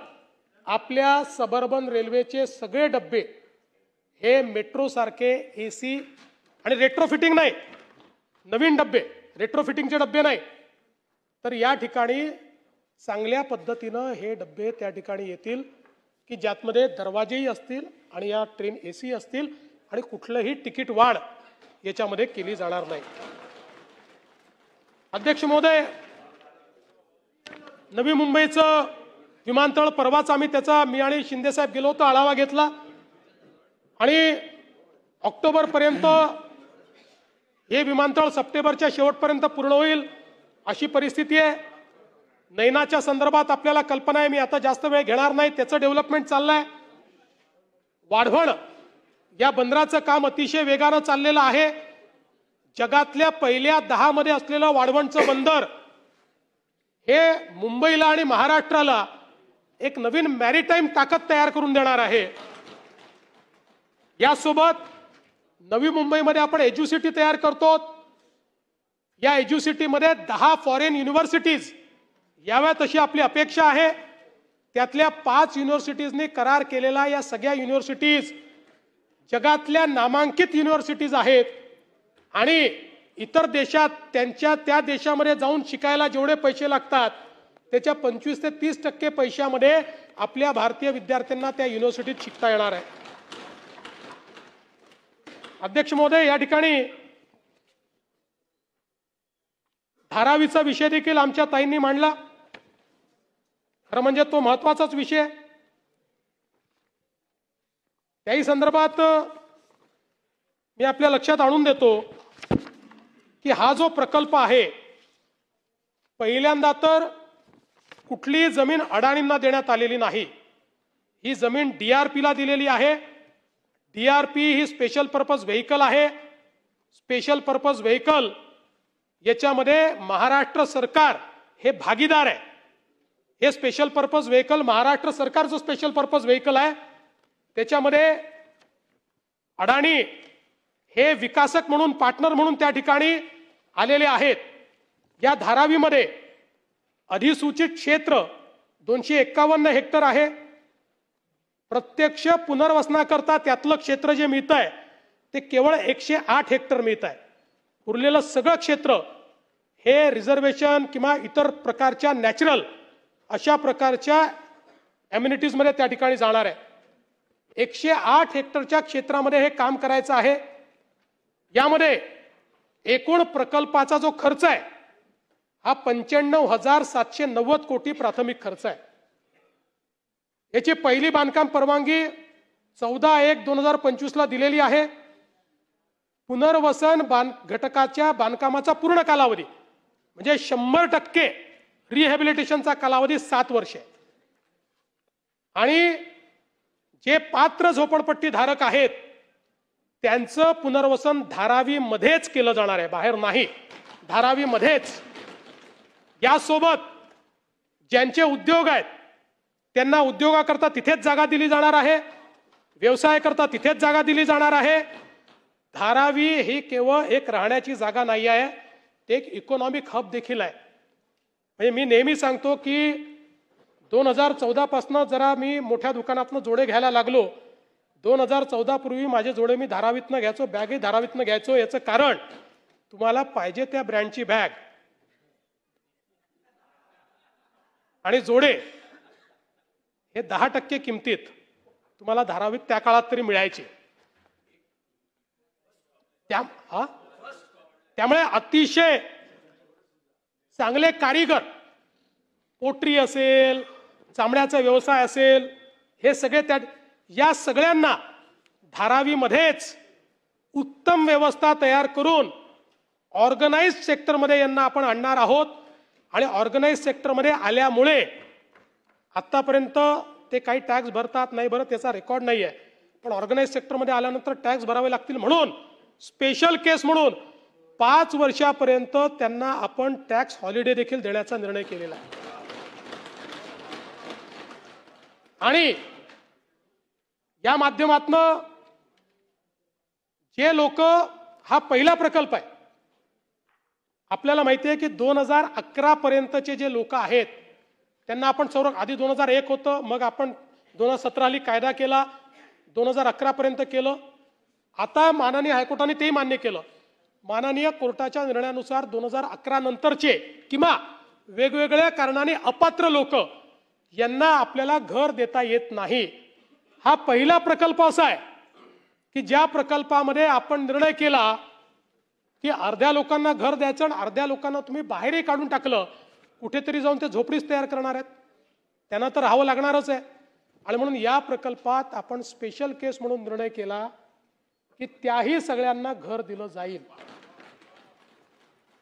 आपल्या सबअर्बन रेल्वेचे सगळे डब्बे हे मेट्रो सारखे एसी आणि रेट्रोफिटिंग नाही, नवीन डब्बे, रेट्रोफिटिंगचे डब्बे नाही, तर या ठिकाणी चांगल्या पद्धतीनं हे डब्बे त्या ठिकाणी येतील की ज्यामध्ये दरवाजेही असतील आणि या ट्रेन एसी असतील आणि कुठलंही तिकीट वाढ याच्यामध्ये केली जाणार नाही. अध्यक्ष महोदय, नवी मुंबईचं विमानतळ परवाच आम्ही त्याचा मी आणि शिंदे साहेब गेलो होतो, आढावा घेतला आणि ऑक्टोबरपर्यंत हे विमानतळ सप्टेंबरच्या शेवटपर्यंत पूर्ण होईल अशी परिस्थिती आहे. नैनाच्या संदर्भात आपल्याला कल्पना आहे, मी आता जास्त वेळ घेणार नाही, त्याचं डेव्हलपमेंट चाललंय. वाढवण या बंदराचं काम अतिशय वेगानं चाललेलं आहे. जगातल्या पहिल्या 10 मध्ये असलेलं वाढवणचं बंदर हे मुंबईला आणि महाराष्ट्राला एक नवीन मॅरीटाईम ताकद तयार करून देणार आहे. यासोबत नवी मुंबईमध्ये आपण एज्युसिटी तयार करतो. या एज्युसिटीमध्ये 10 फॉरेन युनिव्हर्सिटीज याव्यात अशी आपली अपेक्षा आहे. त्यातल्या 5 युनिव्हर्सिटीजने करार केलेला या सगळ्या युनिव्हर्सिटीज जगातल्या नामांकित युनिव्हर्सिटीज आहेत आणि इतर देशात त्यांच्या त्या देशामध्ये जाऊन शिकायला जेवढे पैसे लागतात त्याच्या 25 ते 30% पैशामध्ये आपल्या भारतीय विद्यार्थ्यांना त्या युनिव्हर्सिटीत शिकता येणार आहे. अध्यक्ष महोदय, या ठिकाणी धारावीचा विषय देखील आमच्या ताईंनी मांडला. खरं म्हणजे तो महत्वाचाच विषय. त्याही संदर्भात मी आपल्या लक्षात आणून देतो की हा जो प्रकल्प आहे, पहिल्यांदा तर कुठलीही जमीन अडाणींना देण्यात आलेली नाही. ही जमीन DRPला दिलेली आहे. DRP ही स्पेशल पर्पज व्हेकल आहे. स्पेशल पर्पज व्हेकल याच्यामध्ये महाराष्ट्र सरकार हे भागीदार आहे. हे स्पेशल पर्पज व्हेकल महाराष्ट्र सरकारचं स्पेशल पर्पज व्हेकल आहे. त्याच्यामध्ये अडाणी हे विकासक म्हणून, पार्टनर म्हणून त्या ठिकाणी आलेले आहेत. या धारावीमध्ये अधिसूचित क्षेत्र 251 हेक्टर आहे. प्रत्यक्ष पुनर्वसनाकरता त्यातलं क्षेत्र जे मिळत आहे ते केवळ 108 हेक्टर मिळत आहे. उरलेलं सगळं क्षेत्र हे रिझर्वेशन किंवा इतर प्रकारच्या नॅचरल अशा प्रकारच्या ॲम्युनिटीजमध्ये त्या ठिकाणी जाणार आहे. 108 हेक्टरच्या क्षेत्रामध्ये हे काम करायचं आहे. यामध्ये एकूण प्रकल्पाचा जो खर्च आहे हा 95,790 कोटी प्राथमिक खर्च आहे. याची पहिली बांधकाम परवानगी 14/1/2025 ला दिलेली आहे. पुनर्वसन घटकाच्या बांधकामाचा पूर्ण कालावधी म्हणजे 100% रिहॅबिलिटेशनचा कालावधी 7 वर्षे. आणि जे पात्र झोपडपट्टी धारक आहेत त्यांचं पुनर्वसन धारावीमध्येच केलं जाणार आहे, बाहेर नाही, धारावीमध्येच. यासोबत ज्यांचे उद्योग आहेत त्यांना उद्योगाकरता तिथेच जागा दिली जाणार आहे, व्यवसायाकरता तिथेच जागा दिली जाणार आहे. धारावी ही केवळ एक राहण्याची जागा नाही आहे, ते एक इकॉनॉमिक हब देखील आहे. म्हणजे मी नेहमी सांगतो की 2014 पासून जरा मी मोठ्या दुकानातनं जोडे घ्यायला लागलो. 2014 पूर्वी माझे जोडे मी धारावीतनं घ्यायचो, बॅगही धारावीतनं घ्यायचो. याचं कारण तुम्हाला पाहिजे त्या ब्रँडची बॅग आणि जोडे हे 10% किमतीत तुम्हाला धारावीत त्या काळात तरी मिळायचे. त्यामुळे अतिशय चांगले कारीगर, पोट्री असेल, चामड्याचा व्यवसाय असेल, हे सगळे या सगळ्यांना धारावीमध्येच उत्तम व्यवस्था तयार करून ऑर्गनाइज्ड सेक्टरमध्ये यांना आपण आणणार आहोत. आणि ऑर्गनाइज्ड सेक्टरमध्ये आल्यामुळे आतापर्यंत ते काही टॅक्स भरतात नाही भरत याचा रेकॉर्ड नाही आहे, पण ऑर्गनाइज्ड सेक्टरमध्ये आल्यानंतर टॅक्स भरावे लागतील म्हणून स्पेशल केस म्हणून 5 वर्षापर्यंत त्यांना आपण टॅक्स हॉलिडे देखील देण्याचा निर्णय केलेला आहे. आणि या माध्यमातनं जे लोक, हा पहिला प्रकल्प आहे, आपल्याला माहिती आहे की 2011 पर्यंतचे जे लोक आहेत त्यांना आपण आधी 2001 होतं, मग आपण 2017 कायदा केला, 2011 पर्यंत केलं. आता माननीय हायकोर्टाने तेही मान्य केलं. माननीय कोर्टाच्या निर्णयानुसार 2011 नंतरचे किंवा वेगवेगळ्या कारणाने अपात्र लोक यांना आपल्याला घर देता येत नाही. हा पहिला प्रकल्प असा आहे की ज्या प्रकल्पामध्ये आपण निर्णय केला की अर्ध्या लोकांना घर द्यायचं आणि अर्ध्या लोकांना तुम्ही बाहेरही काढून टाकलं, कुठेतरी जाऊन ते झोपडीच तयार करणार आहेत, त्यांना तर राहावं लागणारच आहे. आणि म्हणून या प्रकल्पात आपण स्पेशल केस म्हणून निर्णय केला की त्याही सगळ्यांना घर दिलं जाईल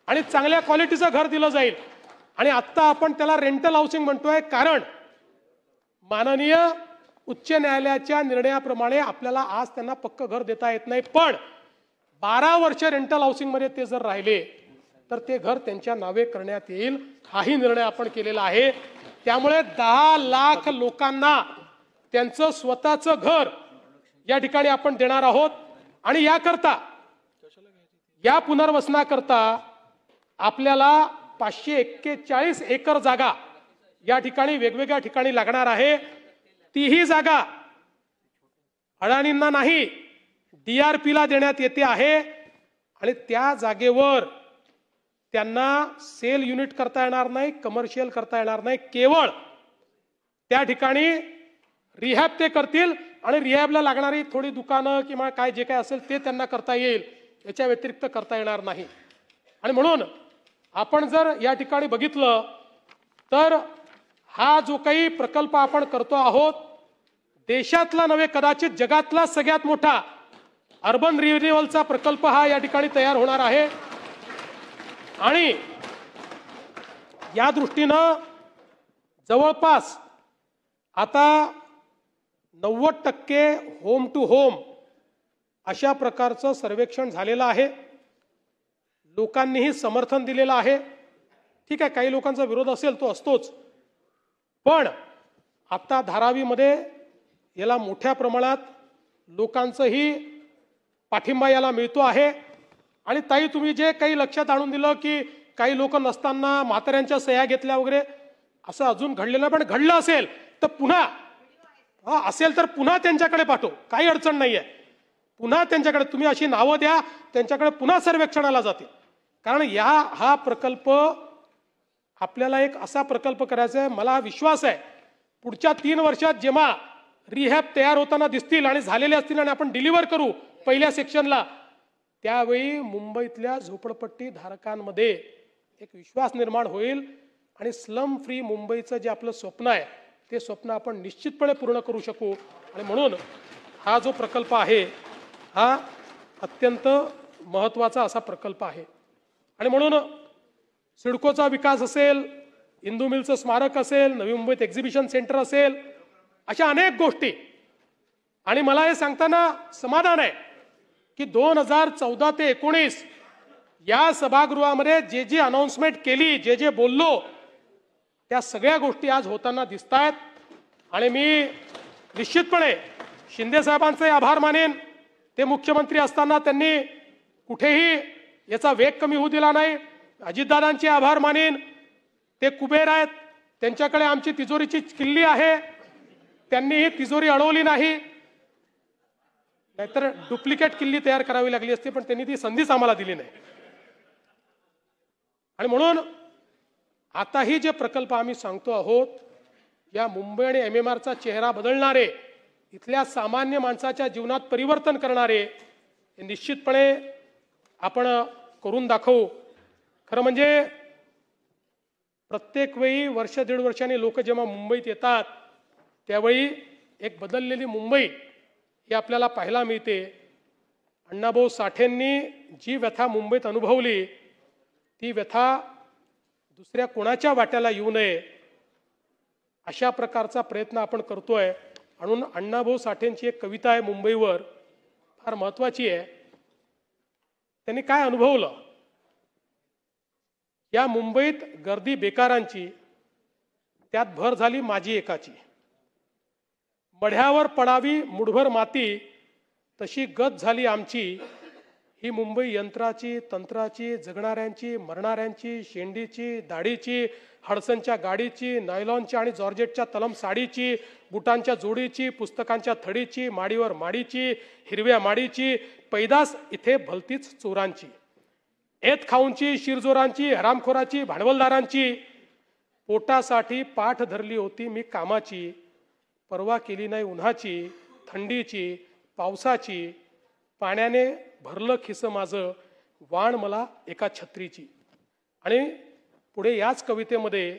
आणि चांगल्या क्वालिटीचं घर दिलं जाईल. आणि आत्ता आपण त्याला रेंटल हाऊसिंग म्हणतोय, कारण माननीय उच्च न्यायालयाच्या निर्णयाप्रमाणे आपल्याला आज त्यांना पक्क घर देता येत नाही, पण 12 वर्ष रेंटल हाऊसिंग मध्ये ते जर राहिले तर ते घर त्यांच्या नावे करण्यात येईल. हाही निर्णय आपण केलेला आहे. त्यामुळे 10 लाख लोकांना त्यांचं स्वतःचं घर या ठिकाणी आपण देणार आहोत. आणि याकरता, या पुनर्वसनाकरता आपल्याला 541 एकर जागा या ठिकाणी वेगवेगळ्या ठिकाणी लागणार आहे. तीही जागा अडाणींना नाही, DRPला देण्यात येते आहे. आणि त्या जागेवर त्यांना सेल युनिट करता येणार नाही, कमर्शियल करता येणार नाही, केवळ त्या ठिकाणी रिहॅब ते करतील आणि रिहॅबला लागणारी थोडी दुकानं किंवा काय जे काय असेल ते त्यांना करता येईल, याच्या व्यतिरिक्त करता येणार नाही. आणि म्हणून आपण जर या ठिकाणी बघितलं तर हा जो काही प्रकल्प आपण करतो आहोत, देशातला नव्हे कदाचित जगातला सगळ्यात मोठा अर्बन रिन्युअलचा प्रकल्प हा या ठिकाणी तयार होणार आहे. आणि या दृष्टीनं जवळपास आता 90% होम टू होम अशा प्रकारचं सर्वेक्षण झालेलं आहे. लोकांनीही समर्थन दिलेलं आहे. ठीक आहे, काही लोकांचा विरोध असेल, तो असतोच, पण आता धारावीमध्ये याला मोठ्या प्रमाणात लोकांचंही पाठिंबा याला मिळतो आहे. आणि ताई, तुम्ही जे काही लक्षात आणून दिलं की काही लोक नसताना म्हाताऱ्यांच्या सह्या घेतल्या वगैरे, असं अजून घडलेलं, पण घडलं असेल तर पुन्हा असेल तर पुन्हा त्यांच्याकडे पाठव, काही अडचण नाहीये. पुन्हा त्यांच्याकडे तुम्ही अशी नावं द्या, त्यांच्याकडे पुन्हा सर्वेक्षणाला जातील. कारण हा प्रकल्प आपल्याला एक असा प्रकल्प करायचा आहे. मला विश्वास आहे पुढच्या 3 वर्षात जेव्हा रिहॅब तयार होताना दिसतील आणि झालेले असतील आणि आपण डिलिव्हर करू पहिल्या सेक्शनला, त्यावेळी मुंबईतल्या झोपडपट्टी धारकांमध्ये एक विश्वास निर्माण होईल आणि स्लम फ्री मुंबईचं जे आपलं स्वप्न आहे ते स्वप्न आपण निश्चितपणे पूर्ण करू शकू. आणि म्हणून हा जो प्रकल्प आहे हा अत्यंत महत्त्वाचा असा प्रकल्प आहे. आणि म्हणून सिडकोचा विकास असेल, इंदू मिलचं स्मारक असेल, नवी मुंबईत एक्झिबिशन सेंटर असेल, अशा अनेक गोष्टी. आणि मला हे सांगताना समाधान आहे की 2014 ते 19 या सभागृहामध्ये जे जे अनाउन्समेंट केली, जे जे बोललो, त्या सगळ्या गोष्टी आज होताना दिसत आहेत. आणि मी निश्चितपणे शिंदे साहेबांचे आभार मानेन. ते मुख्यमंत्री असताना त्यांनी कुठेही याचा वेग कमी होऊ दिला नाही. अजितदादांचे आभार मानेन. ते कुबेर आहेत, त्यांच्याकडे आमची तिजोरीची किल्ली आहे, त्यांनी ही तिजोरी अडवली नाही, नाहीतर डुप्लिकेट किल्ली तयार करावी लागली असती, पण त्यांनी ती संधीच आम्हाला दिली नाही. आणि म्हणून आताही जे प्रकल्प आम्ही सांगतो आहोत, या मुंबई आणि MMRचा चेहरा बदलणारे, इथल्या सामान्य माणसाच्या जीवनात परिवर्तन करणारे, हे निश्चितपणे आपण करून दाखवू. खरं म्हणजे प्रत्येक वेळी वर्ष 1.5 वर्षांनी लोक जेव्हा मुंबईत येतात त्यावेळी एक बदललेली मुंबई ही आपल्याला पाहायला मिळते. अण्णाभाऊ साठेंनी जी व्यथा मुंबईत अनुभवली ती व्यथा दुसऱ्या कोणाच्या वाट्याला येऊ नये अशा प्रकारचा प्रयत्न आपण करतोय. म्हणून अण्णाभाऊ साठेंची एक कविता आहे मुंबईवर, फार महत्त्वाची आहे. त्यांनी काय अनुभवलं? या मुंबईत गर्दी बेकारांची, त्यात भर झाली माझी एकाची. मढ्यावर पडावी मुठभर माती, तशी गत झाली आमची. ही मुंबई यंत्राची, तंत्राची, जगणाऱ्यांची, मरणाऱ्यांची, शेंडीची, दाढीची, हडसनच्या गाडीची, नायलॉनच्या आणि जॉर्जेटच्या तलम साडीची, बुटांच्या जोडीची, पुस्तकांच्या थडीची, माडीवर माडीची, हिरव्या माडीची, पैदास इथे भलतीच चोरांची. एत खाऊंची, शिरजोरांची, हरामखोराची, भांडवलदारांची. पोटासाठी पाठ धरली होती मी कामाची. परवा केली नाही उन्हाची, थंडीची, पावसाची. पाण्याने भरलं खिसं माझं, वाण मला एका छत्रीची. आणि पुढे याच कवितेमध्ये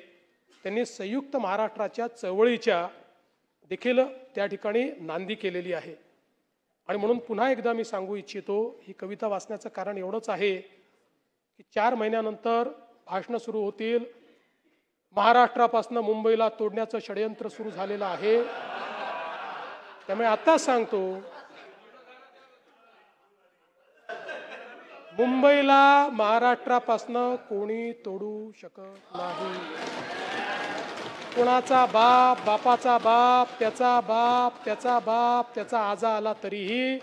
त्यांनी संयुक्त महाराष्ट्राच्या चळवळीच्या देखील त्या ठिकाणी नांदी केलेली आहे. आणि म्हणून पुन्हा एकदा मी सांगू इच्छितो, ही कविता वाचण्याचं कारण एवढंच आहे की 4 महिन्यानंतर भाषणं सुरू होतील. महाराष्ट्रापासून मुंबईला तोडण्याचं षडयंत्र सुरू झालेलं आहे. त्यामुळे आता सांगतो, मुंबईला महाराष्ट्रापासून कोणी तोडू शकत नाही. कोणाचा बाप, बापाचा बाप, त्याचा बाप, त्याचा बाप, त्याचा आजा आला तरीही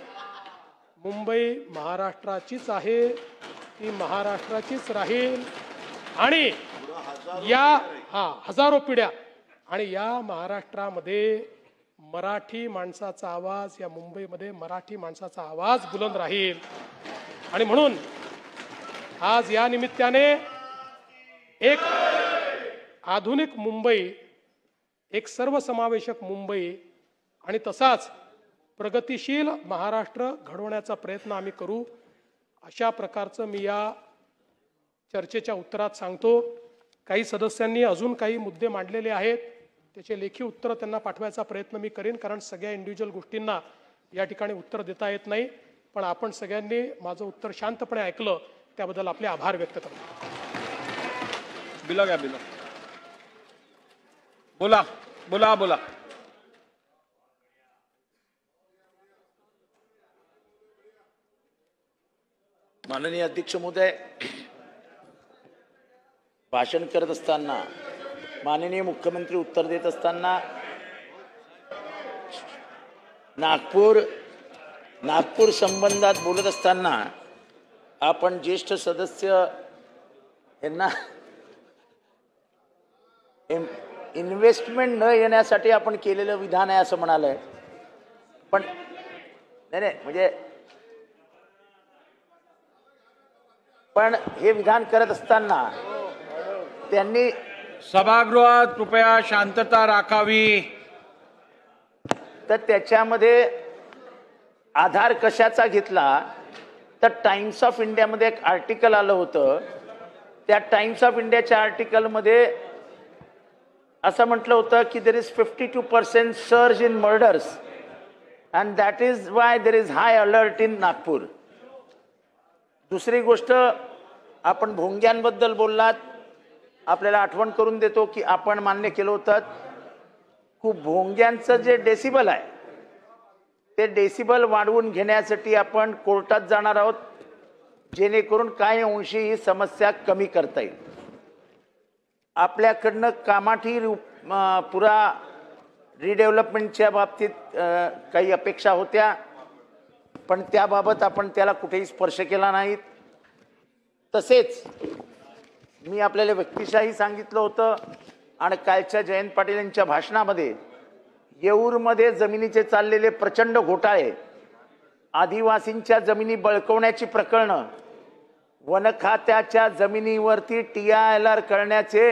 मुंबई महाराष्ट्राचीच आहे, ती महाराष्ट्राचीच राहील. आणि या हजारो पिढ्या, आणि या महाराष्ट्रामध्ये मराठी माणसाचा आवाज, या मुंबईमध्ये मराठी माणसाचा आवाज बुलंद राहील. आणि म्हणून आज या निमित्ताने एक आधुनिक मुंबई, एक सर्वसमावेशक मुंबई आणि तसाच प्रगतिशील महाराष्ट्र घडवण्याचा प्रयत्न आम्ही करू, अशा प्रकारचं मी या चर्चेच्या उत्तरात सांगतो. काही सदस्यांनी अजून काही मुद्दे मांडलेले आहेत, त्याचे लेखी उत्तर त्यांना पाठवायचा प्रयत्न मी करेन, कारण सगळ्या इंडिव्हिज्युअल गोष्टींना या ठिकाणी उत्तर देता येत नाही. पण आपण सगळ्यांनी माझं उत्तर शांतपणे ऐकलं त्याबद्दल आपले आभार व्यक्त करतो. बिला घ्या, बिला बोला बोला बोला. माननीय अध्यक्ष महोदय, भाषण करत असताना माननीय मुख्यमंत्री उत्तर देत असताना नागपूर संबंधात बोलत असताना आपण ज्येष्ठ सदस्य यांना इन्व्हेस्टमेंट न येण्यासाठी आपण केलेलं विधान आहे असं म्हणालंय. पण नाही म्हणजे पण हे विधान करत असताना त्यांनी सभागृहात कृपया शांतता राखावी. तर त्याच्यामध्ये आधार कशाचा घेतला तर टाइम्स ऑफ इंडियामध्ये एक आर्टिकल आलं होतं. त्या टाइम्स ऑफ इंडियाच्या आर्टिकलमध्ये असं म्हटलं होतं की there is 52% surge in murders and that is why there is high alert in Nagpur. दुसरी गोष्ट, आपण भोंग्यांबद्दल बोललात. आपल्याला आठवण करून देतो की आपण मान्य केलं होतं खूप भोंग्यांचं जे डेसिबल आहे ते डेसिबल वाढवून घेण्यासाठी आपण कोर्टात जाणार आहोत, जेणेकरून काही अंशी ही समस्या कमी करता येईल. आपल्याकडनं कामाठी पुरा रिडेव्हलपमेंटच्या बाबतीत काही अपेक्षा होत्या, पण त्याबाबत आपण त्याला कुठेही स्पर्श केला नाहीत. तसेच मी आपल्याला व्यक्तिशाही सांगितलं होतं आणि कालच्या जयंत पाटील यांच्या भाषणामध्ये येऊरमध्ये जमिनीचे चाललेले प्रचंड घोटाळे, आदिवासींच्या जमिनी बळकवण्याची प्रकरणं, वन खात्याच्या जमिनीवरती TILR करण्याचे